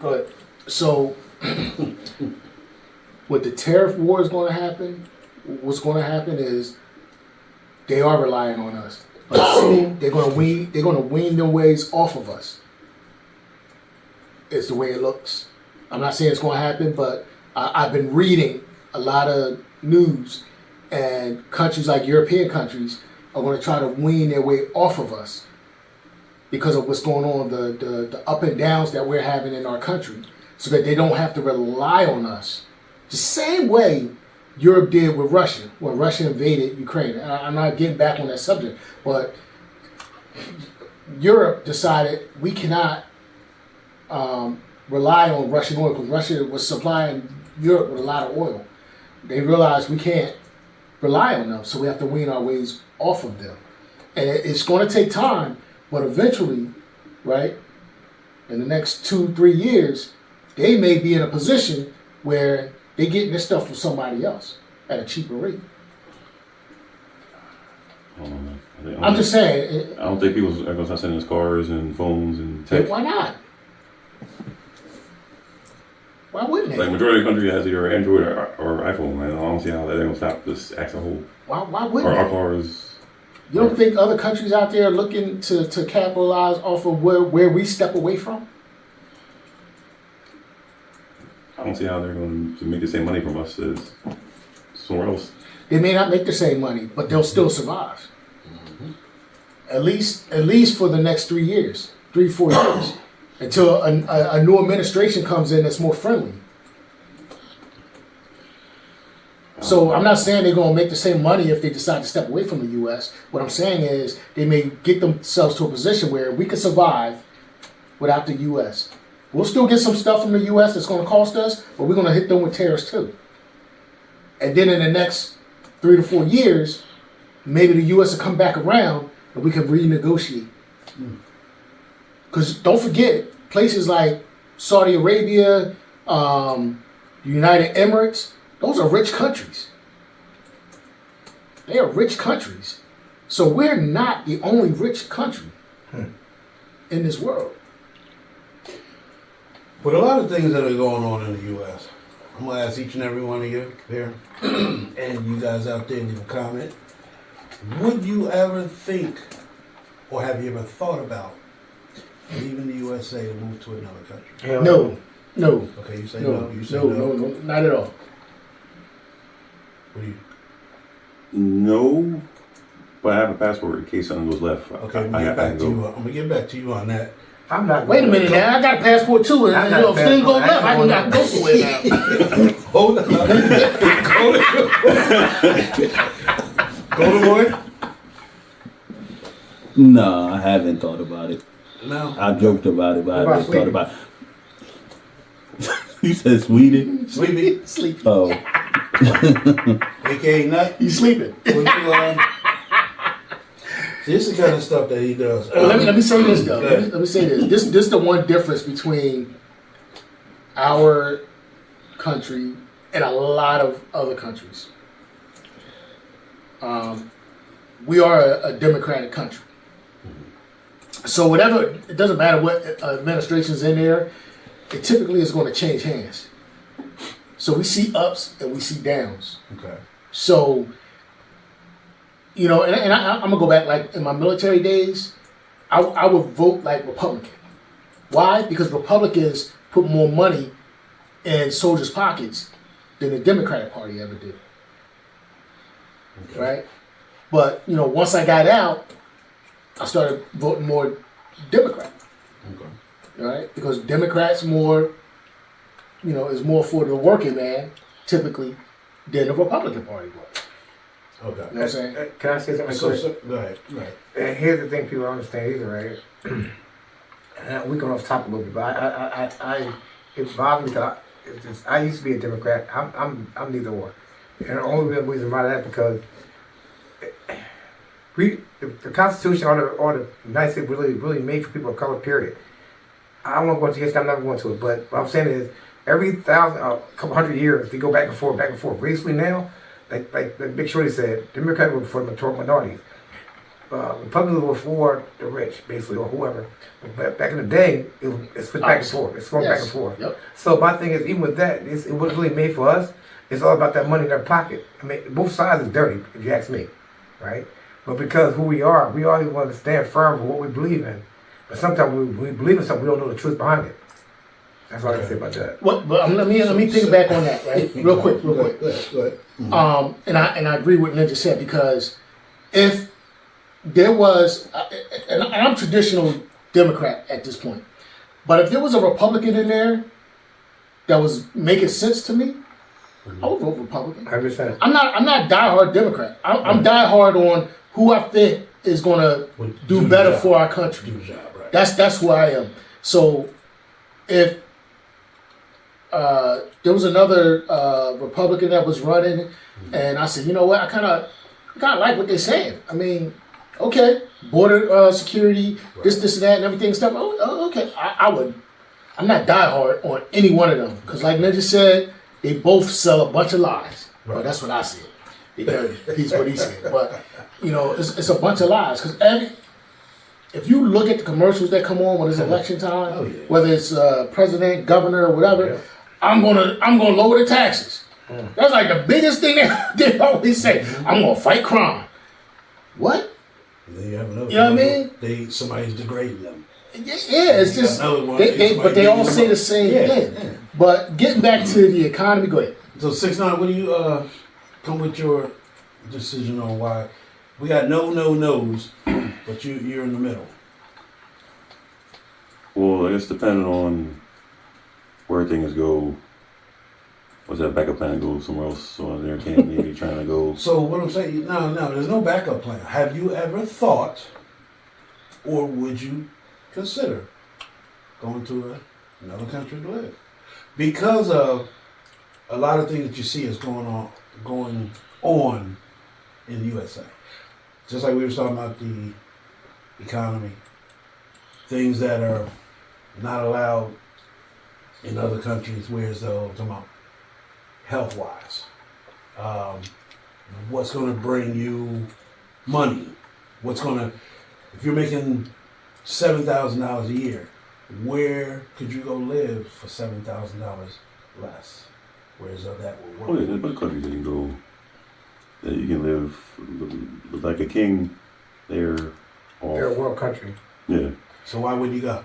Go ahead. So, what the tariff war is going to happen, what's going to happen is they are relying on us. But soon they're going to wean their ways off of us. It's the way it looks. I'm not saying it's going to happen, but I've been reading a lot of news, and countries like European countries are going to try to wean their way off of us because of what's going on, the up and downs that we're having in our country, so that they don't have to rely on us. The same way Europe did with Russia when Russia invaded Ukraine. I'm not getting back on that subject, but Europe decided we cannot rely on Russian oil because Russia was supplying Europe with a lot of oil. They realized we can't rely on them, so we have to wean our ways off of them. And it's going to take time, but eventually, right, in the next 2-3 years, they may be in a position where they're getting this stuff from somebody else at a cheaper rate. I don't know, man. I'm just saying. I don't think people are going to start sending us cars and phones and text. Why not? Why wouldn't they? Like majority of the country has either Android or iPhone, man. I don't see how they're going to stop this acts a whole. Why Or wouldn't our they? cars. You don't think other countries out there are looking to capitalize off of where we step away from? I don't see how they're going to make the same money from us as somewhere else. They may not make the same money, but they'll still survive. At least for the next 3 years, 3-4 years, until a new administration comes in that's more friendly. So I'm not saying they're going to make the same money if they decide to step away from the U.S. What I'm saying is they may get themselves to a position where we can survive without the U.S. We'll still get some stuff from the U.S. that's going to cost us, but we're going to hit them with tariffs too. And then in the next 3 to 4 years, maybe the U.S. will come back around and we can renegotiate. Because don't forget, places like Saudi Arabia, the United Emirates, those are rich countries. They are rich countries. So we're not the only rich country in this world. But a lot of things that are going on in the U.S., I'm going to ask each and every one of you here, and you guys out there leave a comment. Would you ever think, or have you ever thought about, leaving the USA to move to another country? No. Okay, you say no. You say no. No, not at all. What do you? No, but I have a passport in case something goes left. Okay, I'm gonna get back to you on that. I'm not. Wait a minute now. I got a passport too, and if things go left, I can go somewhere now. Hold on. Go to Lloyd. No, I haven't thought about it. No. I joked about it, but I haven't thought Sweden? about it. You said Sweden? Sleepy. Sleep. Oh. AKA Nut. You sleeping? Would you, see, this is the kind of stuff that he does. Let me say this though. Go ahead. Let me say this. This is the one difference between our country and a lot of other countries. We are a democratic country. So whatever, it doesn't matter what administration's in there, it typically is going to change hands. So we see ups and we see downs. Okay. So, you know, and I'm going to go back, like in my military days, I would vote like Republican. Why? Because Republicans put more money in soldiers' pockets than the Democratic Party ever did. Okay. Right? But, you know, once I got out, I started voting more Democrat. Okay. Right? Because Democrats more, you know, is more for the working man, typically, than the Republican Party was. Okay. You know what I'm saying? Can I say something quick? Go ahead. Right. And here's the thing people don't understand either, right? And we're going off topic a little bit, but it bothers me because I used to be a Democrat. I'm neither or. And the only reason why that because the Constitution or the United States really made for people of color, period. I don't want to go into history, I'm never going to it, but what I'm saying is every couple hundred years, they go back and forth. Recently now, like Big Shorty said, Democrats were for the minorities. Republicans were for the rich, basically, or whoever. But back in the day, it's back and forth. It's going back and forth. Yep. So my thing is, even with that, it wasn't really made for us. It's all about that money in their pocket. I mean, both sides is dirty, if you ask me, right? But because who we always want to stand firm for what we believe in. But sometimes we believe in something, we don't know the truth behind it. That's all I can say about that. But let me piggyback on that, right? Real quick. Go ahead. Mm-hmm. And I agree with Ninja said, because if there was, and I'm traditional Democrat at this point, but if there was a Republican in there that was making sense to me, I would vote Republican. 100%. I'm not diehard Democrat. I'm diehard on who I think is going to do better for our country. Do the job, right. That's who I am. So if there was another Republican that was running, and I said, you know what, I kind of like what they're saying. I mean, okay, border security, this and that, and everything and stuff. Oh, okay, I would. I'm not diehard on any one of them, because like Ninja said, they both sell a bunch of lies. Right. Well, that's what I said. He's what he said. But you know, it's a bunch of lies, because if you look at the commercials that come on when it's election time, whether it's president, governor, or whatever, I'm gonna lower the taxes. That's like the biggest thing they always say. I'm gonna fight crime. What? And then you have another. You know what I mean? Somebody's degrading them. Yeah, it's just but they all say the same thing. Yeah. But getting back to the economy, go ahead. So 6ix9ine, what do you come with your decision on why we got no's, but you're in the middle? Well, I guess depending on where things go, what's that backup plan to go somewhere else? So there can't maybe trying to go. So what I'm saying, no, there's no backup plan. Have you ever thought, or would you consider going to another country to live because of a lot of things that you see is going on in the USA. Just like we were talking about the economy, things that are not allowed in other countries, whereas though talking about health wise, what's going to bring you money? What's going to, if you're making $7,000 a year, where could you go live for $7,000 less? Whereas though that will work. Oh yeah, there's other countries that you can go, that you can live like a king there. They're a world country. Yeah. So why would you go?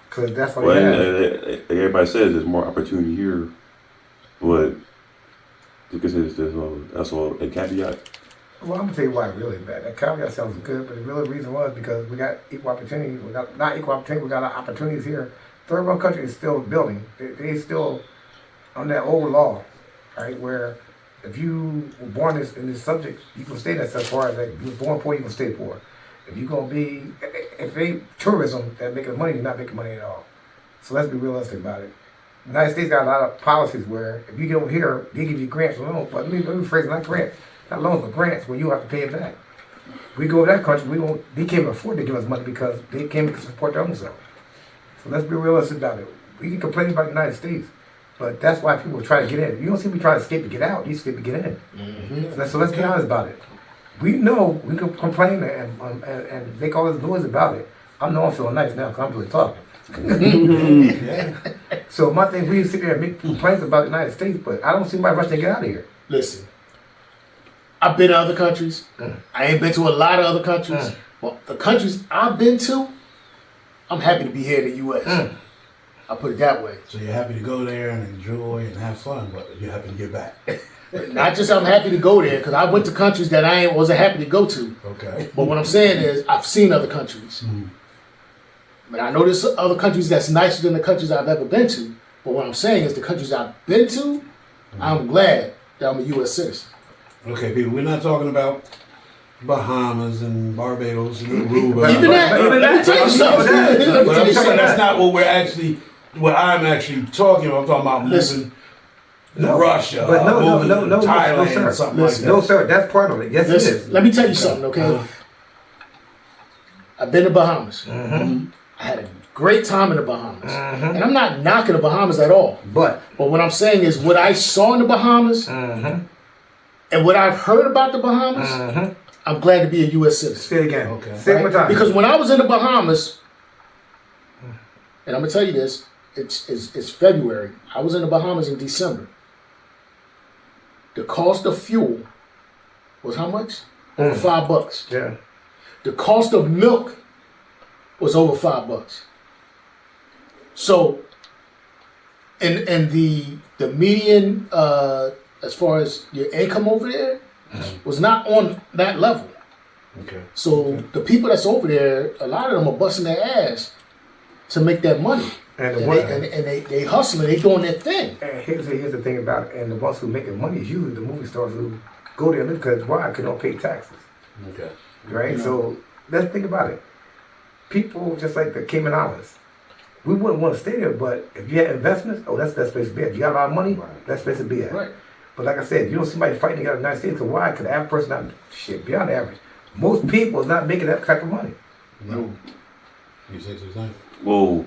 Because that's what Well, you have. everybody says there's more opportunity here, but because that's all a caveat. Well, I'm gonna tell you why it's really bad. That caveat sounds good, but the real reason was because we got equal opportunity. We got not equal opportunity. We got our opportunities here. Third world country is still building. They still on that old law, right? Where if you were born in this subject, you can stay that as far as like you were born poor, you can stay poor. If you're gonna be, if they tourism that making money, you're not making money at all. So let's be realistic about it. The United States got a lot of policies where if you get over here, they give you grants and loans. But let me phrase it, not grants, not loans, but grants where you have to pay it back. We go to that country, they can't afford to give us money because they can't support their own self. So let's be realistic about it. We can complain about the United States, but that's why people try to get in. You don't see me trying to escape to get out. You escape to get in. Mm-hmm. So let's be honest about it. We know we can complain and make all this noise about it. I know I'm feeling nice now because I'm really talking. So my thing, we sit there and make complaints about the United States, but I don't see my rush to get out of here. Listen, I've been to other countries. I ain't been to a lot of other countries. Well, the countries I've been to, I'm happy to be here in the U.S. I'll put it that way. So you're happy to go there and enjoy and have fun, but you're happy to get back. Not just I'm happy to go there, because I went to countries that I wasn't happy to go to. Okay. But what I'm saying is, I've seen other countries. But I know there's other countries that's nicer than the countries I've ever been to. But what I'm saying is the countries I've been to, I'm glad that I'm a U.S. citizen. Okay, people, we're not talking about Bahamas and Barbados and Aruba. Even that, let me tell you something. But I'm saying that's not what I'm actually talking about. I'm talking about moving to Russia, but no, Thailand, sir. something like that. No, sir, that's part of it. Yes, it is. Let me tell you something, okay? I've been to Bahamas. I had a great time in the Bahamas. And I'm not knocking the Bahamas at all. But what I'm saying is what I saw in the Bahamas and what I've heard about the Bahamas, I'm glad to be a U.S. citizen. Say it again. Okay. Say it one time. Because when I was in the Bahamas, and I'm going to tell you this, it's February. I was in the Bahamas in December. The cost of fuel was how much? Over $5. Yeah. The cost of milk was over $5. So, and the median as far as your income over there was not on that level. Okay. So the people that's over there, a lot of them are busting their ass to make that money. And they hustling, they doing their thing. And here's the thing about it. And the ones who making money is usually the movie stars who go there and live because why? Because they don't pay taxes. Okay. Right? So let's think about it. People just like the Cayman Islands. We wouldn't want to stay there, but if you had investments, that's the best place to be at. If you got a lot of money, that's the place to be at. Right. But like I said, you don't see somebody fighting against the United States, because why? Because the average person not beyond average. Most people is not making that type of money. No. You say something? Well,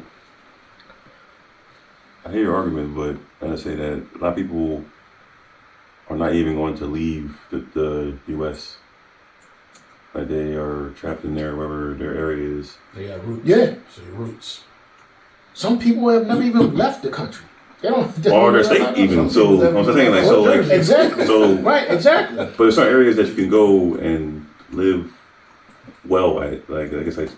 I hear your argument, but I say that a lot of people are not even going to leave the U.S. Like they are trapped in there, wherever their area is. They got roots. Yeah. So your roots. Some people have never even left the country. They don't. Or their state even. So I'm saying exactly. So right, exactly. But there's certain areas that you can go and live well at, like I guess like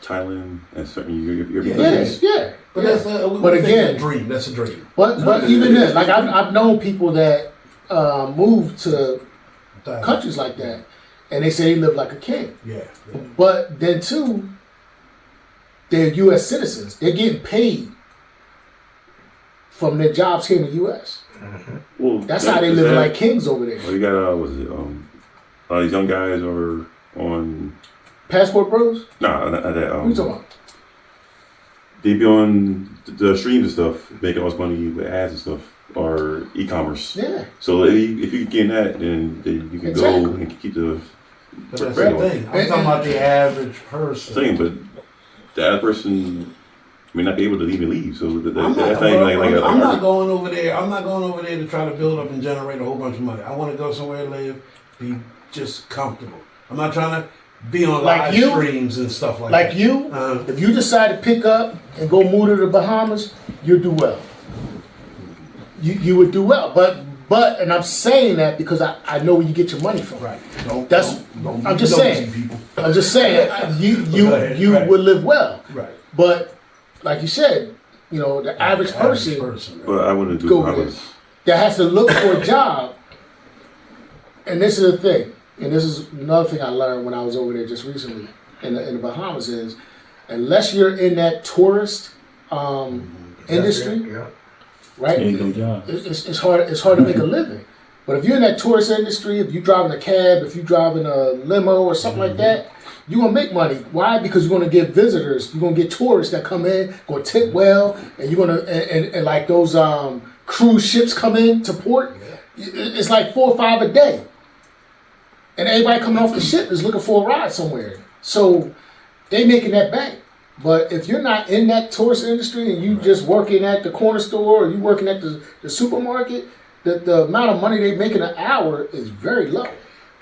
Thailand and certain European countries. Yeah. But that's again, a dream. That's a dream. But even then, like I've known people that moved to countries like that, and they say they live like a king. Yeah. But then too, they're U.S. citizens. They're getting paid from their jobs here in the U.S. Well, that's how they live like kings over there. Well, you got these young guys are on Passport Bros. No, not that. What are you talking about? they be on the streams and stuff, making all this money with ads and stuff, or e-commerce. Yeah. So if you get that, then you can Exactly. go and keep the But that's bread the on. thing. I'm talking about the average person. Same, but that person may not be able to even leave. So I'm that's not, not even I'm not going over there. I'm not going over there to try to build up and generate a whole bunch of money. I want to go somewhere and live, be just comfortable. I'm not trying to be on Like live you? streams and stuff like Like that. you, Uh-huh. if you decide to pick up and go move to the Bahamas, you'll do well. You would do well, but and I'm saying that because I know where you get your money from. Right. I'm just saying. People. I'm just saying you Go ahead, you right. would live well. Right. But like you said, the average person But I wouldn't do Go Bahamas. that has to look for a job. And this is the thing, and this is another thing I learned when I was over there just recently in the Bahamas is, unless you're in that tourist industry, Yeah. right? Ain't no job. It's hard to make a living. But if you're in that tourist industry, if you're driving a cab, if you're driving a limo or something like that, you're gonna make money. Why? Because you're gonna get visitors. You're gonna get tourists that come in, gonna tip well, and you're gonna and like those cruise ships come in to port. It's like 4 or 5 a day, and everybody coming off the ship is looking for a ride somewhere. So they making that bank. But if you're not in that tourist industry and you just working at the corner store or you working at the supermarket, the amount of money they make in an hour is very low.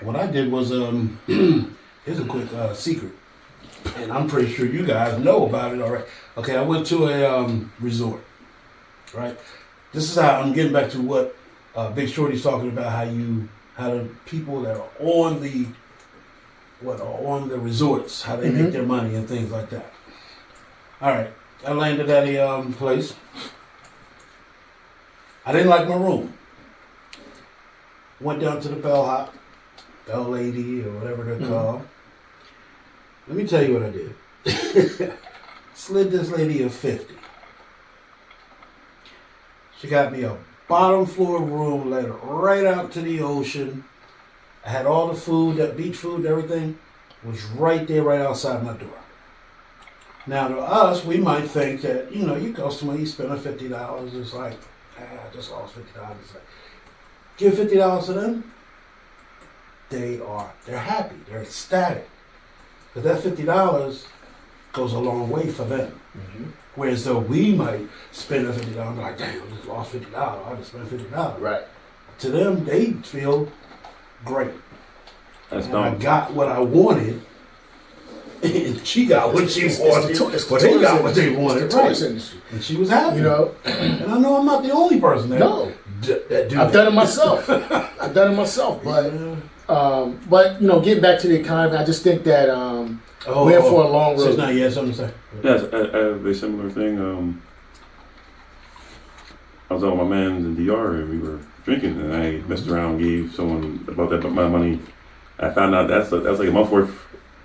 What I did was, here's a quick secret, and I'm pretty sure you guys know about it already. Okay, I went to a resort, right? This is how I'm getting back to what Big Shorty's talking about. How the people that are on the resorts, how they make their money and things like that. All right, I landed at a place. I didn't like my room. Went down to the bell lady or whatever they're called. Let me tell you what I did. Slid this lady a 50. She got me a bottom floor room, led right out to the ocean. I had all the food, that beach food, everything was right there, right outside my door. Now to us, we might think that, you go somewhere, you spend $50, it's like, I just lost $50. It's like, give $50 to them, they're happy, they're ecstatic. But that $50 goes a long way for them. Whereas though we might spend that $50, like, damn, I just lost $50, I just spent $50. Right. To them, they feel great. That's And I dumb. got what I wanted, and she got what she wanted, It's the but they tourist got what industry. they wanted, It's the tourist right? industry. And she was happy. You know, And I know I'm not the only person that, No. that do I've that. done it myself. But getting back to the economy, I just think that we're in for a long So it's road. not yet something to say. Yeah, I have a similar thing. I was out with my man in DR and we were drinking, and I messed around, gave someone about that amount of money. I found out that's like a month worth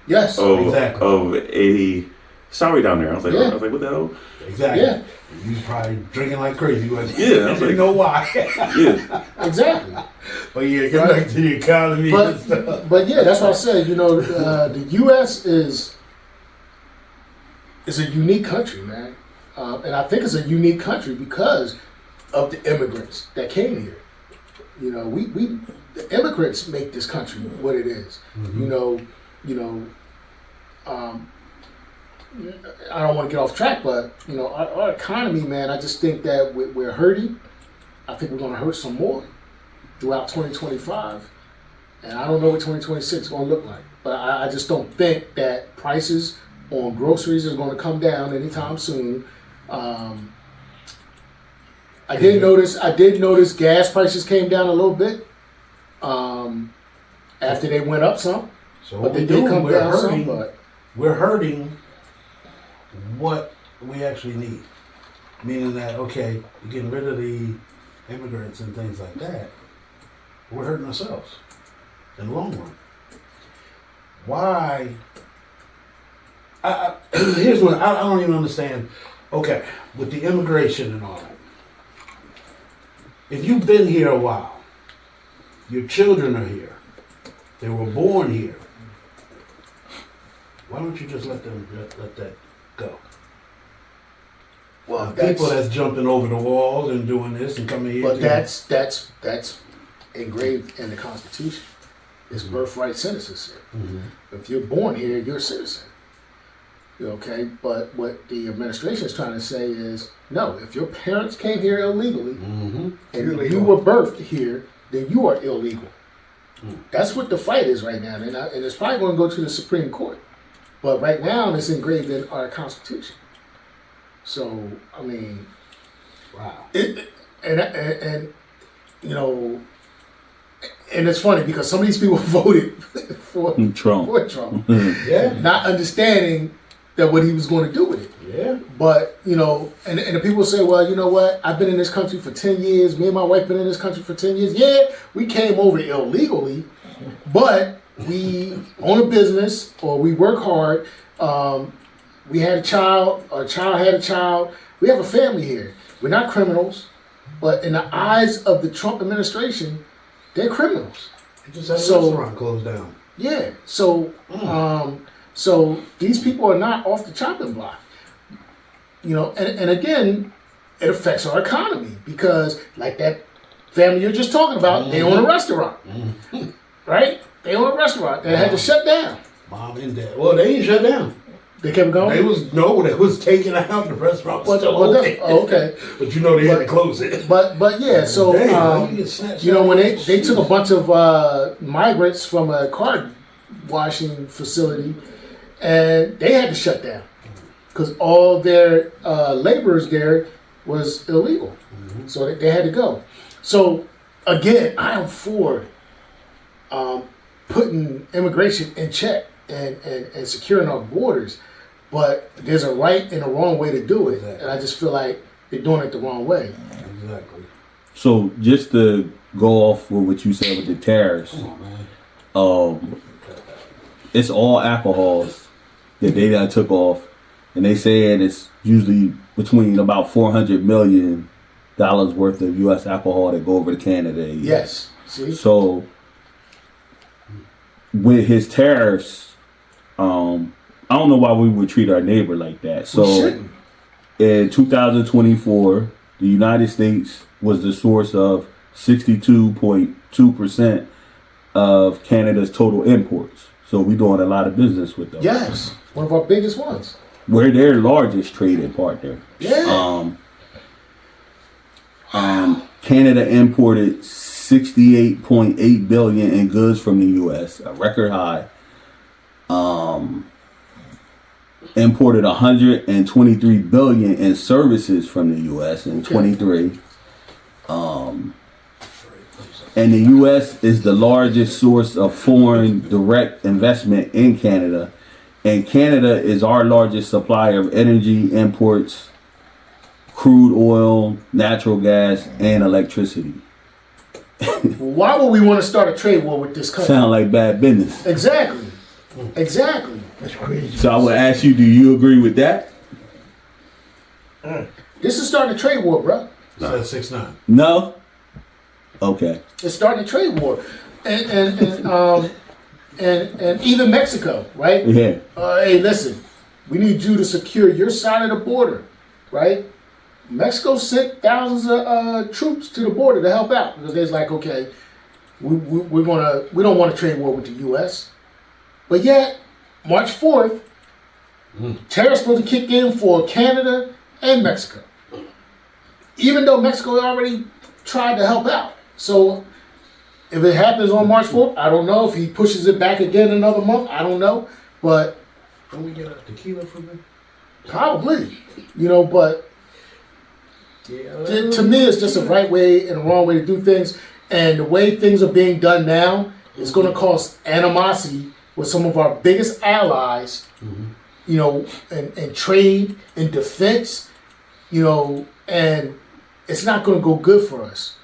Yes. Exactly. of a salary down there. I was like, Yeah. what the hell? Exactly. Yeah. You was probably drinking like crazy, wasn't you? Yeah, I I was didn't like- know why. Yeah, Exactly. But yeah, get back to the economy and stuff. But yeah, that's what I said. The U.S. is a unique country, man, and I think it's a unique country because of the immigrants that came here. The immigrants make this country what it is. I don't want to get off track, but our economy, man. I just think that we're hurting. I think we're going to hurt some more throughout 2025, and I don't know what 2026 is going to look like. But I just don't think that prices on groceries is going to come down anytime soon. I did notice gas prices came down a little bit after they went up some. So But what they we did doing, come we're down hurting. some, but We're hurting what we actually need. Meaning that, okay, you're getting rid of the immigrants and things like that. We're hurting ourselves in the long run. Why? Here's what I don't even understand. Okay, with the immigration and all that. If you've been here a while, your children are here, they were born here. Why don't you just let that go? Well, people that's jumping over the walls and doing this and coming here. But too. that's engraved in the Constitution. It's birthright citizenship. If you're born here, you're a citizen. Okay, but what the administration is trying to say is, no, if your parents came here illegally and you were birthed here, then you are illegal. That's what the fight is right now, and it's probably going to go to the Supreme Court. But right now, it's engraved in our Constitution. So, I mean, Wow. and you know, and it's funny because some of these people voted for Trump. Yeah. not understanding that what he was going to do with it. Yeah. But, you know, and the people say, well, you know what? I've been in this country for 10 years. Me and my wife been in this country for 10 years. Yeah, we came over illegally, but we own a business or we work hard. We had a child, our child had a child. We have a family here. We're not criminals, but in the eyes of the Trump administration, they're criminals. They just had a restaurant closed down. Yeah. So, so these people are not off the chopping block. You know, and again, it affects our economy because, like that family you're just talking about, they own a restaurant, right? They own a restaurant. They had to shut down. Mom and dad. Well, they ain't shut down. They kept going. They was taken out. The restaurant was still open. Okay. But you know they had to close it. But yeah, so Damn, you get snatched you know out when of they took a bunch of migrants from a car washing facility, and they had to shut down because all their laborers there was illegal, so they had to go. So again, I am for putting immigration in check and securing our borders, but there's a right and a wrong way to do it, Exactly. and I just feel like they're doing it the wrong way. Exactly. So just to go off with what you said with the tariffs, it's all alcohols that they done took off, and they said it's usually between about $400 million worth of U.S. alcohol that go over to Canada. a year. Yes. See. So with his tariffs, I don't know why we would treat our neighbor like that. We So shouldn't. in 2024, the United States was the source of 62.2% of Canada's total imports. So we're doing a lot of business with them. Yes, one of our biggest ones. We're their largest trading partner. Yeah. Canada imported 68.8 billion in goods from the U.S., a record high. Imported 123 billion in services from the U.S. in 23. And the U.S. is the largest source of foreign direct investment in Canada. And Canada is our largest supplier of energy imports, crude oil, natural gas, and electricity. Why would we want to start a trade war with this country? Sound like bad business. Exactly. Exactly. That's crazy. So I would ask you, do you agree with that? This is starting a trade war, bro. Says 6'9". No? Okay. It's starting a trade war, and even Mexico, right? Yeah. Hey, listen, we need you to secure your side of the border, right? Mexico sent thousands of troops to the border to help out because they're like, okay, we don't want to trade war with the U.S. But yet, March 4th, tariffs supposed to kick in for Canada and Mexico, even though Mexico already tried to help out. So if it happens on March 4th, I don't know. If he pushes it back again another month, I don't know. But Don't we get a tequila from them? probably, but Yeah. to me, it's just a right way and a wrong way to do things. And the way things are being done now is going to cause animosity with some of our biggest allies, and trade and defense, and it's not going to go good for us.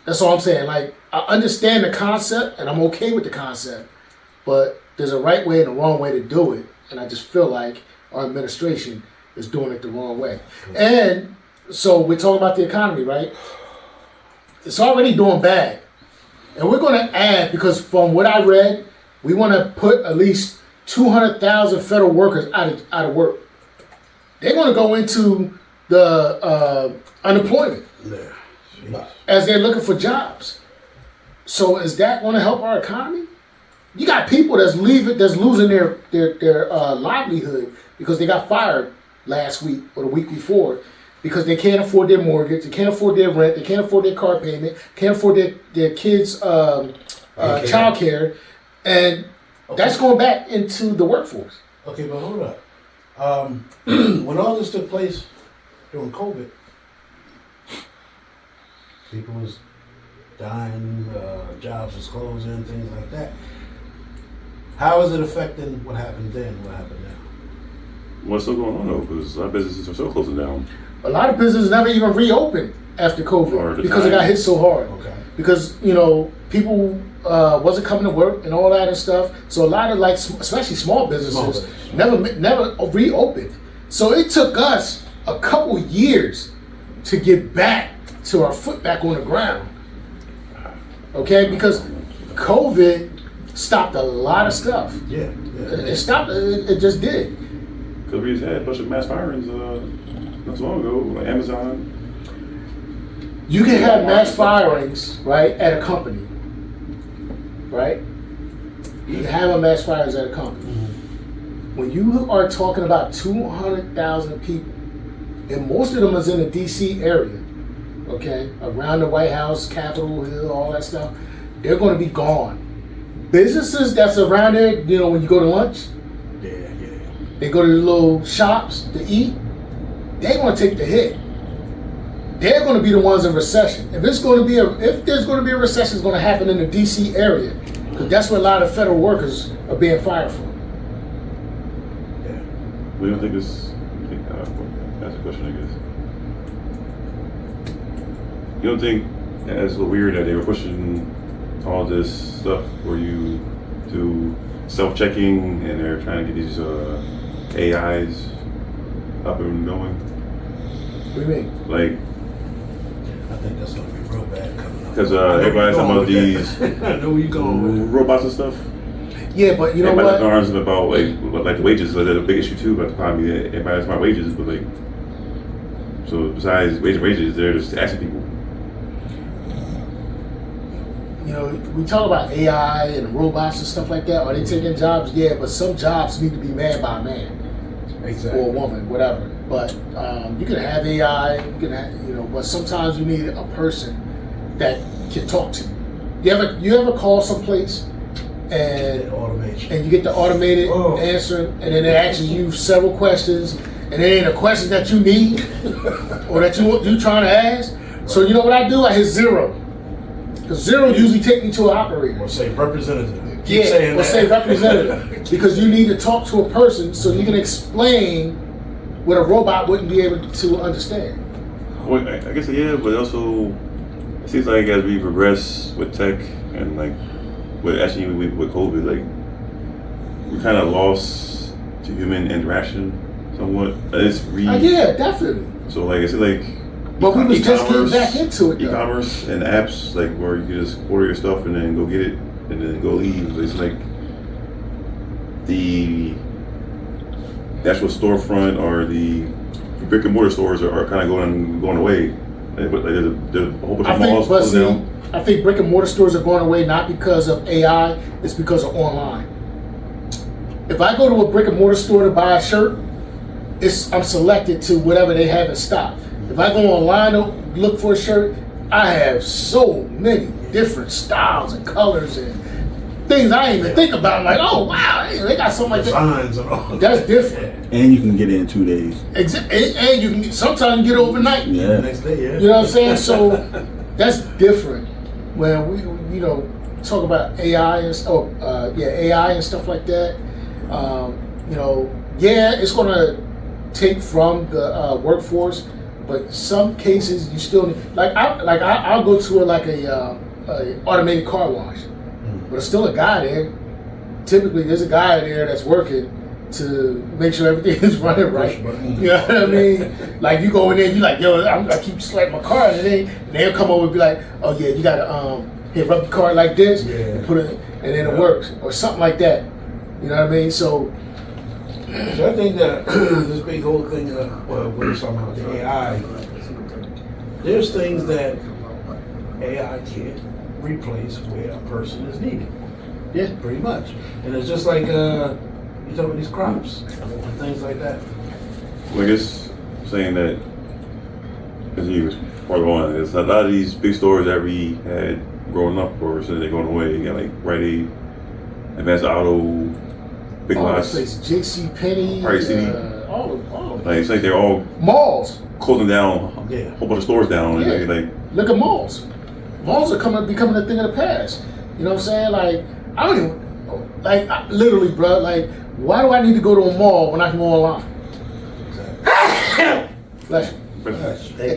That's all I'm saying. Like, I understand the concept and I'm okay with the concept, but there's a right way and a wrong way to do it. And I just feel like our administration is doing it the wrong way. And so we're talking about the economy, right? It's already doing bad. And we're going to add, because from what I read, we want to put at least 200,000 federal workers out of work. They're going to go into the unemployment Yeah. as they're looking for jobs. So is that going to help our economy? You got people that's losing their livelihood because they got fired last week or the week before because they can't afford their mortgage, they can't afford their rent, they can't afford their car payment, can't afford their kids' child care, and that's going back into the workforce. Okay, but hold up. When all this took place during COVID, people was dying, jobs was closing, things like that. How is it affecting what happened then and what happened now? What's still going on though? Because our businesses are still closing down. A lot of businesses never even reopened after COVID because it got hit so hard. Okay. Because people wasn't coming to work and all that and stuff. So a lot of especially small businesses never reopened. So it took us a couple years to get back to our foot back on the ground. Okay, because COVID stopped a lot of stuff. Yeah. It stopped. It just did. Because we just had a bunch of mass firings not so long ago, like Amazon. You can have mass firings, right, at a company, right? You can have a mass firings at a company. When you are talking about 200,000 people, and most of them is in the D.C. area, okay, around the White House, Capitol Hill, all that stuff, they're going to be gone. Businesses that's around there, when you go to lunch, they go to the little shops to eat, they're going to take the hit. They're going to be the ones in recession. If there's going to be a recession, it's going to happen in the D.C. area, because that's where a lot of federal workers are being fired from. Yeah. We don't think this. That's a question, I guess. You don't think it's a little weird that they were pushing all this stuff for you to self-checking, and they're trying to get these AIs up and going? What do you mean? Like, I think that's gonna be real bad coming up. because everybody's talking about these I know where you're going with it. robots and stuff. Yeah, but you know everybody's what? arguing about like the wages. So there's a big issue too about the economy. Everybody's about wages, but so besides wages, they're just asking people. We talk about AI and robots and stuff like that. Are they taking jobs? Yeah, but some jobs need to be man by man, Exactly. or a woman, whatever. But you can have AI. You can have, but sometimes you need a person that can talk to you. You ever call someplace and Automation. and you get the automated answer, and then they ask you several questions, and it ain't a question that you need or that you trying to ask. So you know what I do? I hit zero. Because zero usually take me to an operator. Or say representative. Yeah, or say representative. Because you need to talk to a person so you can explain what a robot wouldn't be able to understand. Well, I guess but also it seems like as we progress with tech and with COVID, we kind of lost to human interaction somewhat. Yeah, definitely. So it's but we was just getting back into it, though. E-commerce and apps where you can just order your stuff and then go get it and then go leave. It's like the actual storefront or the brick and mortar stores are kind of going away. But there's a whole bunch of malls closing down. I think brick and mortar stores are going away not because of AI, it's because of online. If I go to a brick and mortar store to buy a shirt, I'm selected to whatever they have in stock. If I go online to look for a shirt, I have so many different styles and colors and things I didn't even think about. I'm like, oh wow, they got something like that. Designs and all. That's different. And you can get it in 2 days. And you can sometimes get it overnight. Yeah. The next day, yeah. You know what I'm saying? So that's different when we talk about AI and AI and stuff like that. It's gonna take from the workforce. But some cases you still need, I'll go to a automated car wash, but there's still a guy there. Typically, there's a guy there that's working to make sure everything is running right. You know what I mean? Like you go in there, you like, yo, I keep slapping my car, and they'll come over and be like, oh yeah, you gotta rub the car like this and put it, and then it works or something like that. You know what I mean? So So I think that this big whole thing, what we're talking about the AI, there's things that AI can't replace where a person is needed. Yeah. Pretty much. And it's just like, you talk about these crops and things like that. Well, I guess saying that, as you was part on, there's a lot of these big stores that we had growing up, or since they're going away. You got like Rite Aid, Advanced Auto, Big Lots, JC Penney, Party City. all of Like it's like they're all malls. closing down, Yeah. a whole bunch of stores down. Yeah. And like Look at malls. Malls are becoming a thing of the past. You know what I'm saying? Like, I don't even, like, literally, bro, like, why do I need to go to a mall when I can go online? Bless you.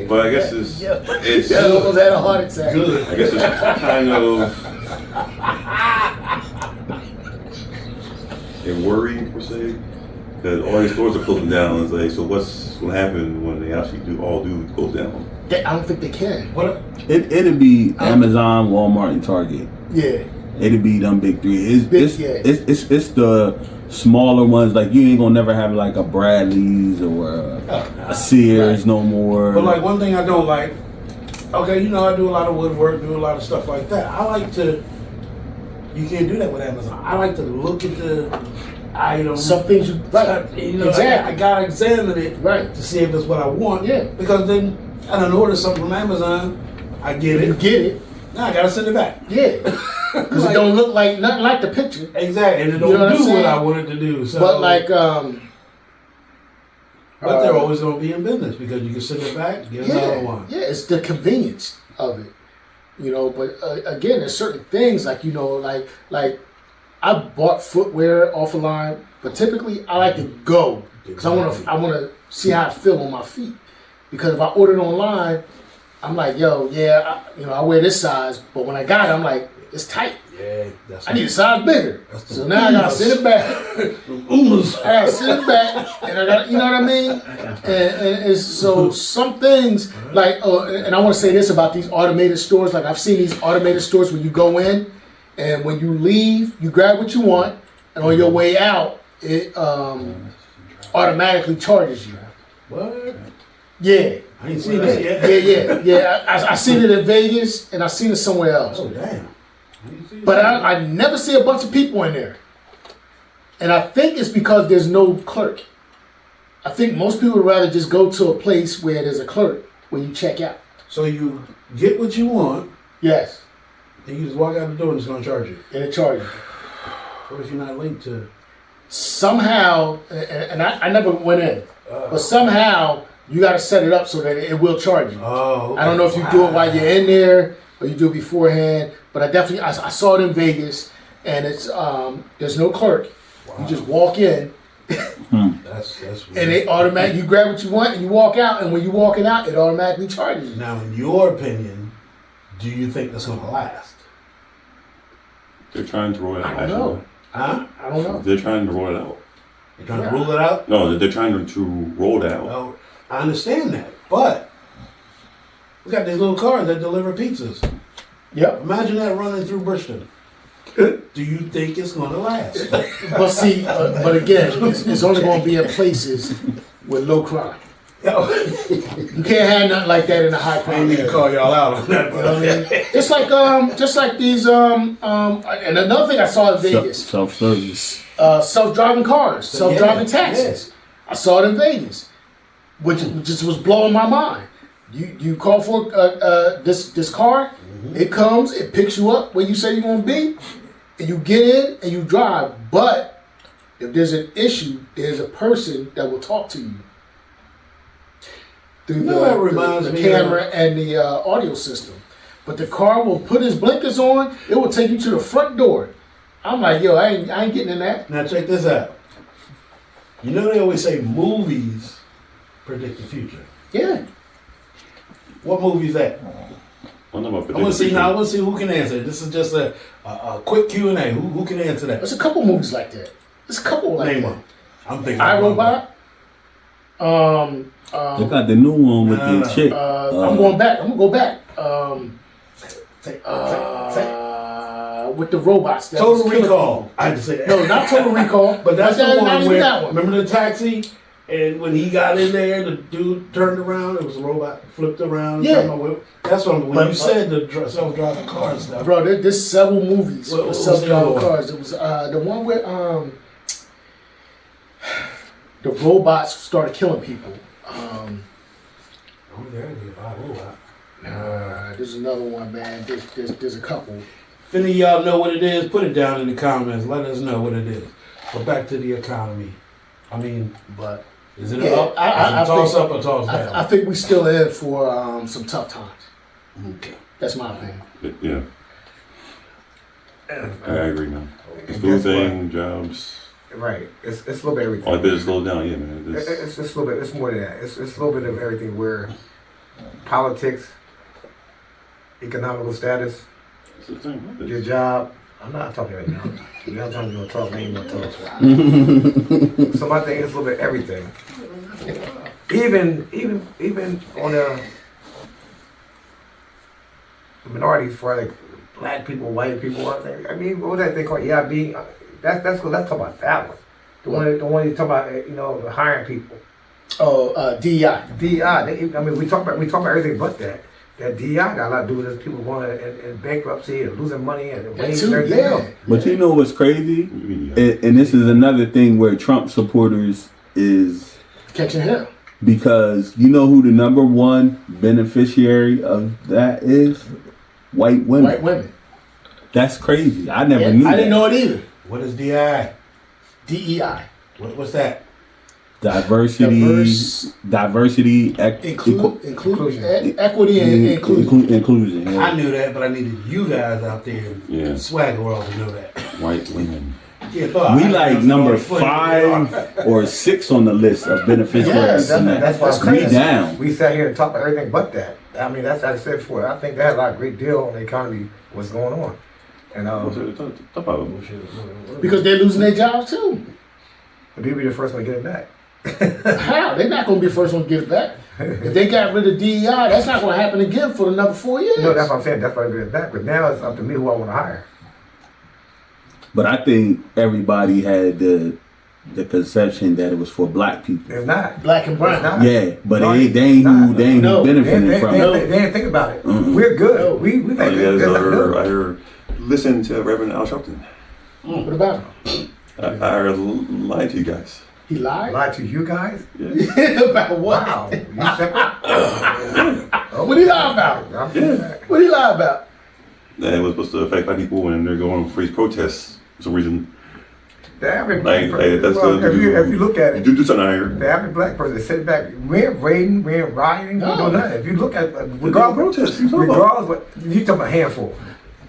but I guess it's I almost had a heart attack. Good. I guess it's kind of a worry per se that all these stores are closing down. It's like, so what's going to happen when they actually do close down? I don't think they can. What? It'd be Amazon, Walmart, and Target. Yeah. It'd be them big three. Yeah. It's the smaller ones. Like you ain't gonna never have like a Bradley's or a Sears Right. no more. But like one thing I don't like, okay, you know, I do a lot of woodwork, do a lot of stuff like that. I like to, you can't do that with Amazon. I like to look at the item. Some things you, right. You know, Exactly. I gotta examine it Right. to see if it's what I want. Yeah. Because then I done order something from Amazon, I get You it. get it. Now I gotta send it back. Yeah. Because it don't look like nothing like the picture. Exactly, and it You don't know what I'm do what saying? I want it to do. So, But like, but they're always gonna be in business because you can send it back, get another one. Yeah, it's the convenience of it, you know. But again, there's certain things like, you know, like I bought footwear off the line, but typically I like to go because I want to see how I feel on my feet. Because if I order it online, I'm like, yo, yeah, I wear this size, but when I got it, I'm like, it's tight. Yeah, that's I need a size bigger. So now I gotta send it back. I gotta send it back, and I got, you know what I mean? And it's, so some things like, and I want to say this about these automated stores. Like I've seen these automated stores where you go in, and when you leave, you grab what you want, and on your way out, it automatically charges you. What? Yeah. I ain't seen that yet. Yeah. I seen it in Vegas, and I seen it somewhere else. Oh damn. I ain't seen But that. I never see a bunch of people in there. And I think it's because there's no clerk. I think most people would rather just go to a place where there's a clerk when you check out. So you get what you want, Yes. and you just walk out the door and it's gonna charge you. And it charges. What if you're not linked to? Somehow, and I never went in, but somehow you got to set it up so that it will charge you. Oh. I don't know if you do it while you're in there or you do it beforehand, but I saw it in Vegas, and it's there's no clerk. Wow. You just walk in, That's weird. and they automatically, you grab what you want and you walk out, and when you're walking out, it automatically charges you. Now, in your opinion, do you think that's gonna last? They're trying to roll it out. I don't know. Huh? I don't know. They're trying to roll it out. You're trying to rule it out? No, they're trying to roll it out. Well, I understand that, but we got these little cars that deliver pizzas. Yep. Imagine that running through Bristol. Do you think it's gonna last? But see, but again, it's only going to be in places with low crime. You can't have nothing like that in a high I crime need to area. call y'all out on that. You know what I mean? Just like these and another thing I saw in Vegas, Self-service. self-driving cars, self-driving Yeah, taxis. I saw it in Vegas, which just was blowing my mind. You call for this car, it comes, it picks you up where you say you're gonna be, and you get in and you drive. But if there's an issue, there's a person that will talk to you through You know, that reminds the me camera and the audio system. But the car will put his blinkers on. It will take you to the front door. I'm like, yo, I ain't getting in that. Now check this out. You know they always say movies predict the future. Yeah. What movie is that? I want to see now. I want to see who can answer it. This is just a quick Q&A. Who can answer that? There's a couple movies like that. There's a couple like Name that. one. I'm thinking. iRobot. They got the new one with No. the chick. I'm going back. I'm gonna go back. with the robots. That Total was killing Recall. people. I had to say that. No, not Total Recall, But that's the not one even where, that one. remember the taxi? And when he got in there, the dude turned around. It was a robot, flipped around. Yeah. That's what when But- you said the self-driving car and stuff. Bro, there's several movies What with was the other self-driving one? cars. It was the one where the robots started killing people. There's another one, man. There's a couple. If any of y'all know what it is, put it down in the comments. Let us know what it is. But back to the economy. I mean, But is it yeah, up? I Is it toss think- up or toss down? I think we still in for some tough times. Okay. That's my opinion. Yeah, I agree, man. The And food guess thing, jobs, Right. It's a little bit of everything. all the business slowed down. Yeah, man. It's a little bit. It's more than that. It's a little bit of everything. Where politics, economical status, It's the same. your job. I'm not talking right now. You're not talking. You talk. I ain't gonna talk. So my thing is a little bit of everything. Even on the minorities, for like black people, white people. I mean, what was that thing called? EIB. That's talking about that one. The one you talk about. Hiring people. Oh, DEI. DEI. We talk about everything but that. That DEI got a lot to do with this. People going in bankruptcy and losing money and wages and everything else. But you know what's crazy? Yeah. And this is another thing where Trump supporters is Catching hell. because you know who the number one beneficiary of that is? White women. White women. That's crazy. I never Yeah, knew. I didn't that. know it either. What is DI? DEI. What's that? Diversity, Inclusion. Equity and inclusion. inclusion. I Yeah. knew that, but I needed you guys out there in Yeah. Swagga world to know that. White women. Yeah, We I like was number funny. 5 or 6 on the list of beneficiaries. Yes, in that. That's why That's I'm saying crazy. down. We sat here and talked about everything but that. I mean, that's what I said before. I think that had a lot of great deal on the economy, what's going on. And What's it? Talk about it. Because they're losing their jobs too. but they'll be the first one to get it back. How? They're not going to be the first one to get it back. If they got rid of DEI, that's not going to happen again for another 4 years. No, that's what I'm saying. That's why they get it back. But now it's up to me who I want to hire. But I think everybody had the conception that it was for black people. It's not. Black and brown. It's not. Yeah, but No, they ain't who no. benefiting from it. They didn't think about it. Mhm. We're good. We Oh, think you guys there's nothing are, new. I heard, listen to Reverend Al Sharpton. What about him? I heard lied to you guys. He lied? Lie to you guys? Yeah. About what? Wow. You separate? What he lie about? Yeah. What he lie about? That it was supposed to affect black people when they're going on freeze protests for some reason. The average Like, black person, that's well, the, if you look at you it, do something I heard. the average black person sit back. We ain't raiding, we ain't rioting, we No. don't nothing. If you look at Regardless, protests. You talking about? regardless, what you talking about a handful.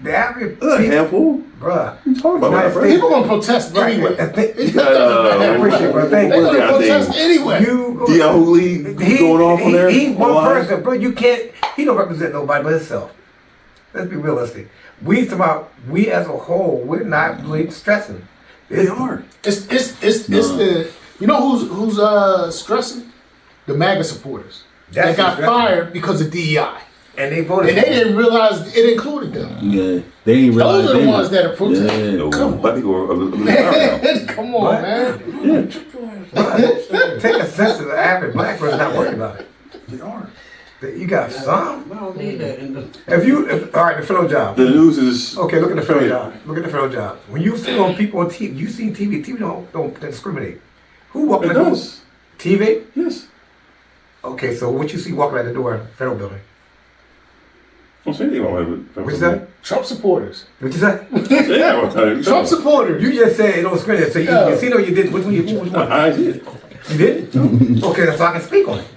The average A handful. bruh. You talking about United right, States- People going to protest Right, anyway. I think- I appreciate it, bro. Thank They're you. going to I think- protest anyway. You Dion Hooley going off on there. He's one Why? person, bro. You can't. He don't represent nobody but himself. Let's be realistic. We as a whole, we're not really stressing. They are. It's the, you know who's stressing? The MAGA supporters. That's They got stressing. fired because of DEI. And they voted. And they didn't realize it included them. Yeah, they ain't realize Those are the they ones were- that are protesting. No, Come on. black people are a little now. Come on, What? man. Take a sense of the average black person not worried about it. They are. You got some. I don't need that. In the, All right, the federal job. The news is Okay, look at the federal job. Look at the federal job. When you see on people on TV, you see TV. TV don't discriminate. Who walking It the door? does. TV. Yes. Okay, so what you see walking out the door, federal building? Don't say anything about it. What's that? Trump supporters. What you say? Yeah, well, Trump supporters. You just said it don't discriminate. So you seen or you did? Which one? Which one? I did. You did? Okay, so I can speak on it.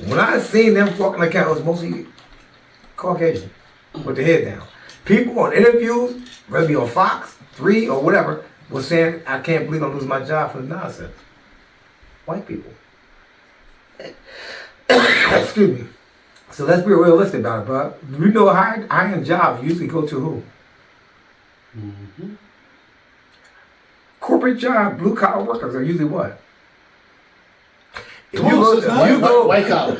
When I seen them walking the counter, it was mostly Caucasian with the head down. People on interviews, whether it be on Fox, 3 or whatever, was saying, I can't believe I'm losing my job for this nonsense. White people. Excuse me. So let's be realistic about it, bro. You know, hiring jobs usually go to who? Corporate job, blue collar workers are usually what? If White collar.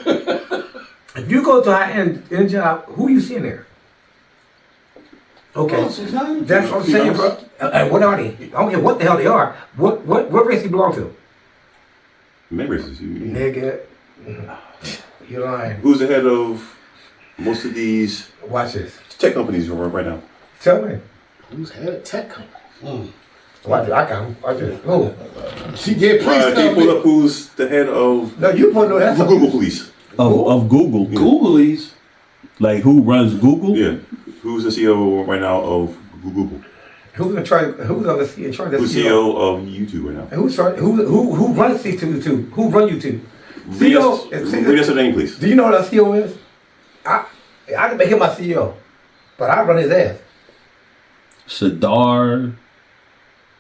if you go to a high end job, who you seeing there? Okay. Oh, 6'9"? That's what I'm saying, bro. And what are they? I don't care what the hell they are. What race he belong to? Many races. Nigga. You're lying. Who's the head of most of these Watch this. tech companies right now? Tell me. Who's head of tech company? Watch it. I got him. Watch it. Who? She get please Can you tell pull me. up who's the head of No, you put no that's Google, please? Of Google. Googlies. Like who runs Google? Yeah. Who's the CEO right now of Google? Who's in charge? Who's in charge of Who's CEO of YouTube right now? And who runs YouTube? Who run YouTube? Read us CEO. the name, please. Do you know what a CEO is? I can make him my CEO, but I run his ass. Sadar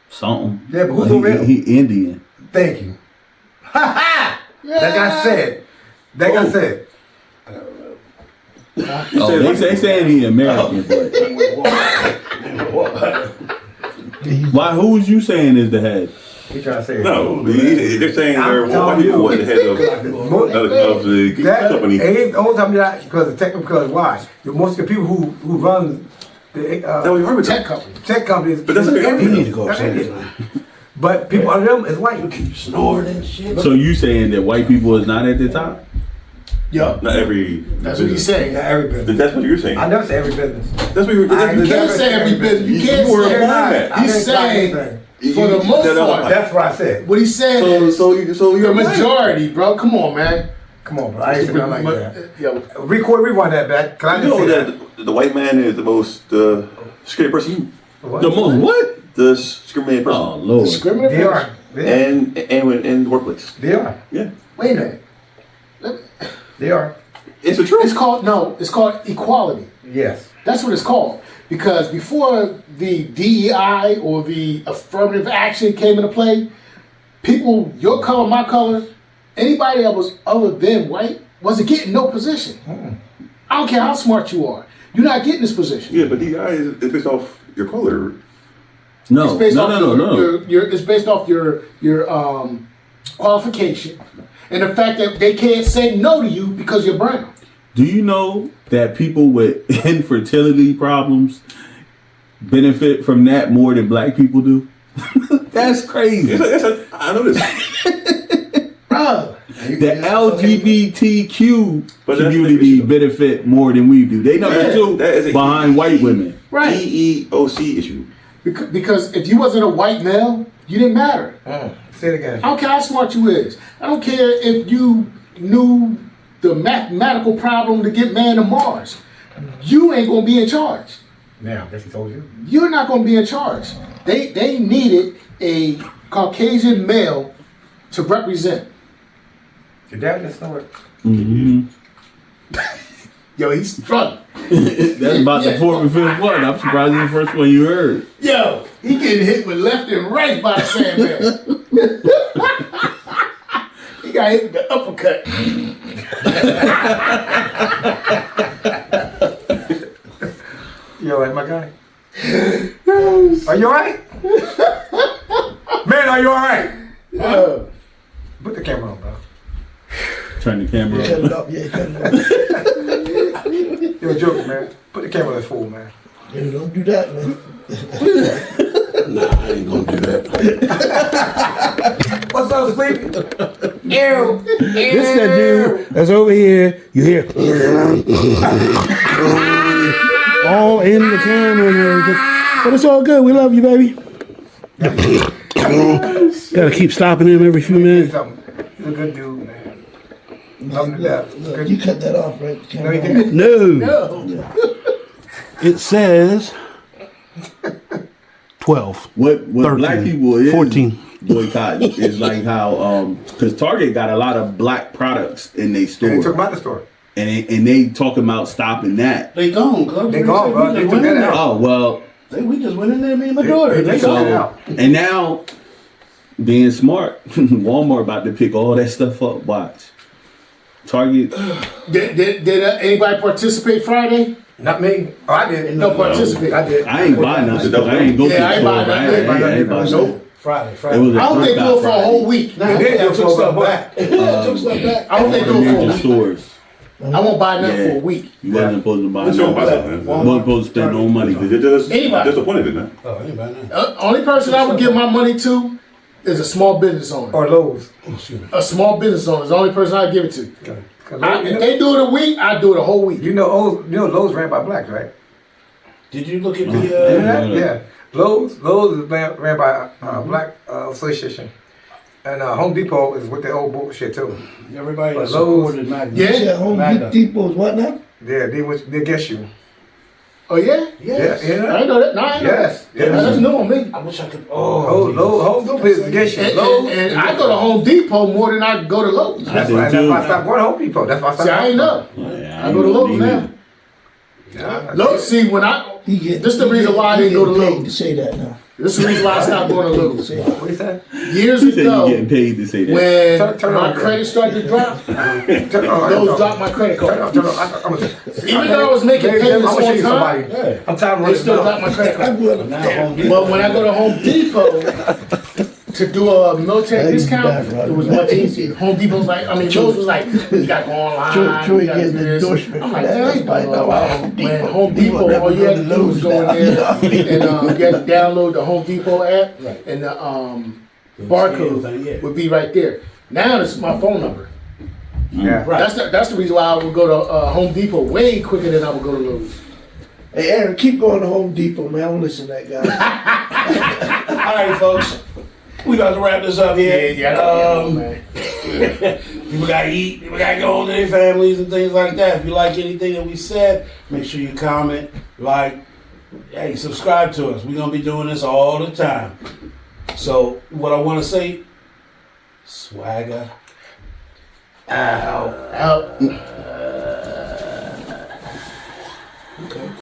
something. Yeah, but who's the real? He Indian. Thank you. Ha ha! That guy said. That guy said. Oh, they saying he American, but why? Who's you saying is the head? He trying to say. No, they're saying they're white people at the head of the That company. ain't the whole time that because because why? Most of the people who run the That we heard with Tech company. tech companies. But that's a big You need to go That's upstairs, Indian. man. But people under them is white. Snoring and shit. So you saying that white people is not at the top? Yup. Not every. That's what he's saying. Not every business. That's what you're saying. I never say every business. That's what you're. I That's You never can't say every business. You can't You were say applying that. I He's didn't say saying, anything. for the most part, That's what I said. what he's saying is so the you're majority, bro. Come on, man. Come on, bro. I ain't saying nothing like that. Yo, Rewind that back. Can I You just know say that the white man is the most scared person. What? The most what? The discriminated person. Oh Lord. discriminate. They are. And in the workplace. They are. Yeah. Wait a minute. They are. It's the truth. It's called equality. Yes. That's what it's called. Because before the DEI or the affirmative action came into play, people, your color, my color, anybody that was other than white wasn't getting no position. I don't care how smart you are. You're not getting this position. Yeah, but DEI is based off your color. No. It's based off No. it's based off your qualification and the fact that they can't say no to you because you're brown. Do you know that people with infertility problems benefit from that more than black people do? That's crazy. I know this. Bruh. The LGBTQ But that's community the issue. benefit more than we do. They number two that is a behind white women. Right. EEOC issue. Because if you wasn't a white male, you didn't matter. Say it again. I don't care how smart you is. I don't care if you knew the mathematical problem to get man to Mars. You ain't gonna be in charge. Now, I guess he told you. You're not gonna be in charge. They needed a Caucasian male to represent. Your dad just know it. Mm-hmm. Yo, he's struggling. That's about the fourth and fifth one. I'm surprised it's the first one you heard. Yo, he getting hit with left and right by the Sandman. He got hit with the uppercut. You alright, my guy? Are you alright? Man, are you alright? Put the camera on, bro. Turn the camera Cut on. it up, yeah, cut it up. You're joking, man. Put the camera on this fool, man. Yeah, don't do that, man. Nah, I ain't gonna do that. What's up, Sleepy? Ew. This is that dude that's over here. You hear all in the camera and everything. But it's all good. We love you, baby. Gotta keep stopping him every few minutes. He's a good dude, man. Love him to death. Look, you cut that off, right? No, he didn't. No. It says 12. What 13, black people is 14. boycott is like how because Target got a lot of black products in their store, They took him out the store. and they talking about stopping that. They gone, cuz. They gone, bro. They took went in that there. out. Oh well, We just went in there, me and my daughter. They They took gone. it out. and now being smart, Walmart about to pick all that stuff up. Watch Target. Did anybody participate Friday? Not me. Oh, I did. No, participate. I did. I ain't buy nothing. 'Cause I ain't go to Yeah, I the ain't store. buy I nothing. ain't buy nothing. Nope. Friday. It was a I don't think Black do it for a Friday. whole week. Nah, I took stuff back. I took stuff back. I don't think do it for a Major week. stores. I won't buy nothing for a week. You wasn't supposed to buy That's your nothing. business, You man. wasn't supposed to spend no money. Anybody. That's the point of it, man. Oh, anybody know? Only person I would give my money to is a small business owner. Or Lowe's. A small business owner is the only person I give it to. If they do it a week, I do it a whole week. You know Lowe's ran by blacks, right? Did you look at the? Yeah. Lowe's is ran by black association. And Home Depot is with the old bullshit too. Everybody But supported Magna. Yeah. You said Home Depot's what now? Yeah, they guess you. Oh yeah? Yes. I didn't know that. No, I didn't know that. Yes. That's new on me. I wish I could. Home Depot is against you. Lowe's. And I go to Home Depot more than I go to Lowe's. That's why I stopped going to Home Depot. That's why I stopped. See, I ain't know. I go to Lowe's now. Yeah. Lowe's, see, when this is the reason why I didn't go to paid to Lowe's. say that now. This is the reason why I stopped going to Lowe's. What you say? Years You said you ago, getting paid to say that. when Turn my on, credit started to drop, Turn on. Lowe's dropped my credit Turn card. on. Even though I was making payments I'm gonna show on you time, somebody. I'm tired of they running still down. dropped my credit card. I'm going Now to Home Depot. But when I go to Home Depot to do a military Hey, discount, back, right? it was much easier. Home Depot's like, Lowe's was like, you got to go online. Troy you gotta getting do an this. endorsement I'm for like, that. that ain't That's no why I law. know Home When Depot. Home Depot, People all you had to never do was go go in to there Lowe's and you had to download the Home Depot app, Right. and the Yeah. barcode would be right there. Now it's my phone number. Yeah. Right. That's the reason why I would go to Home Depot way quicker than I would go to Lowe's. Hey, Aaron, keep going to Home Depot, man. I don't listen to that guy. All right, folks. We about to wrap this up here. Man. People gotta eat. People gotta go home to their families and things like that. If you like anything that we said, make sure you comment, like, hey, subscribe to us. We're gonna be doing this all the time. So what I want to say, Swagga out. Out.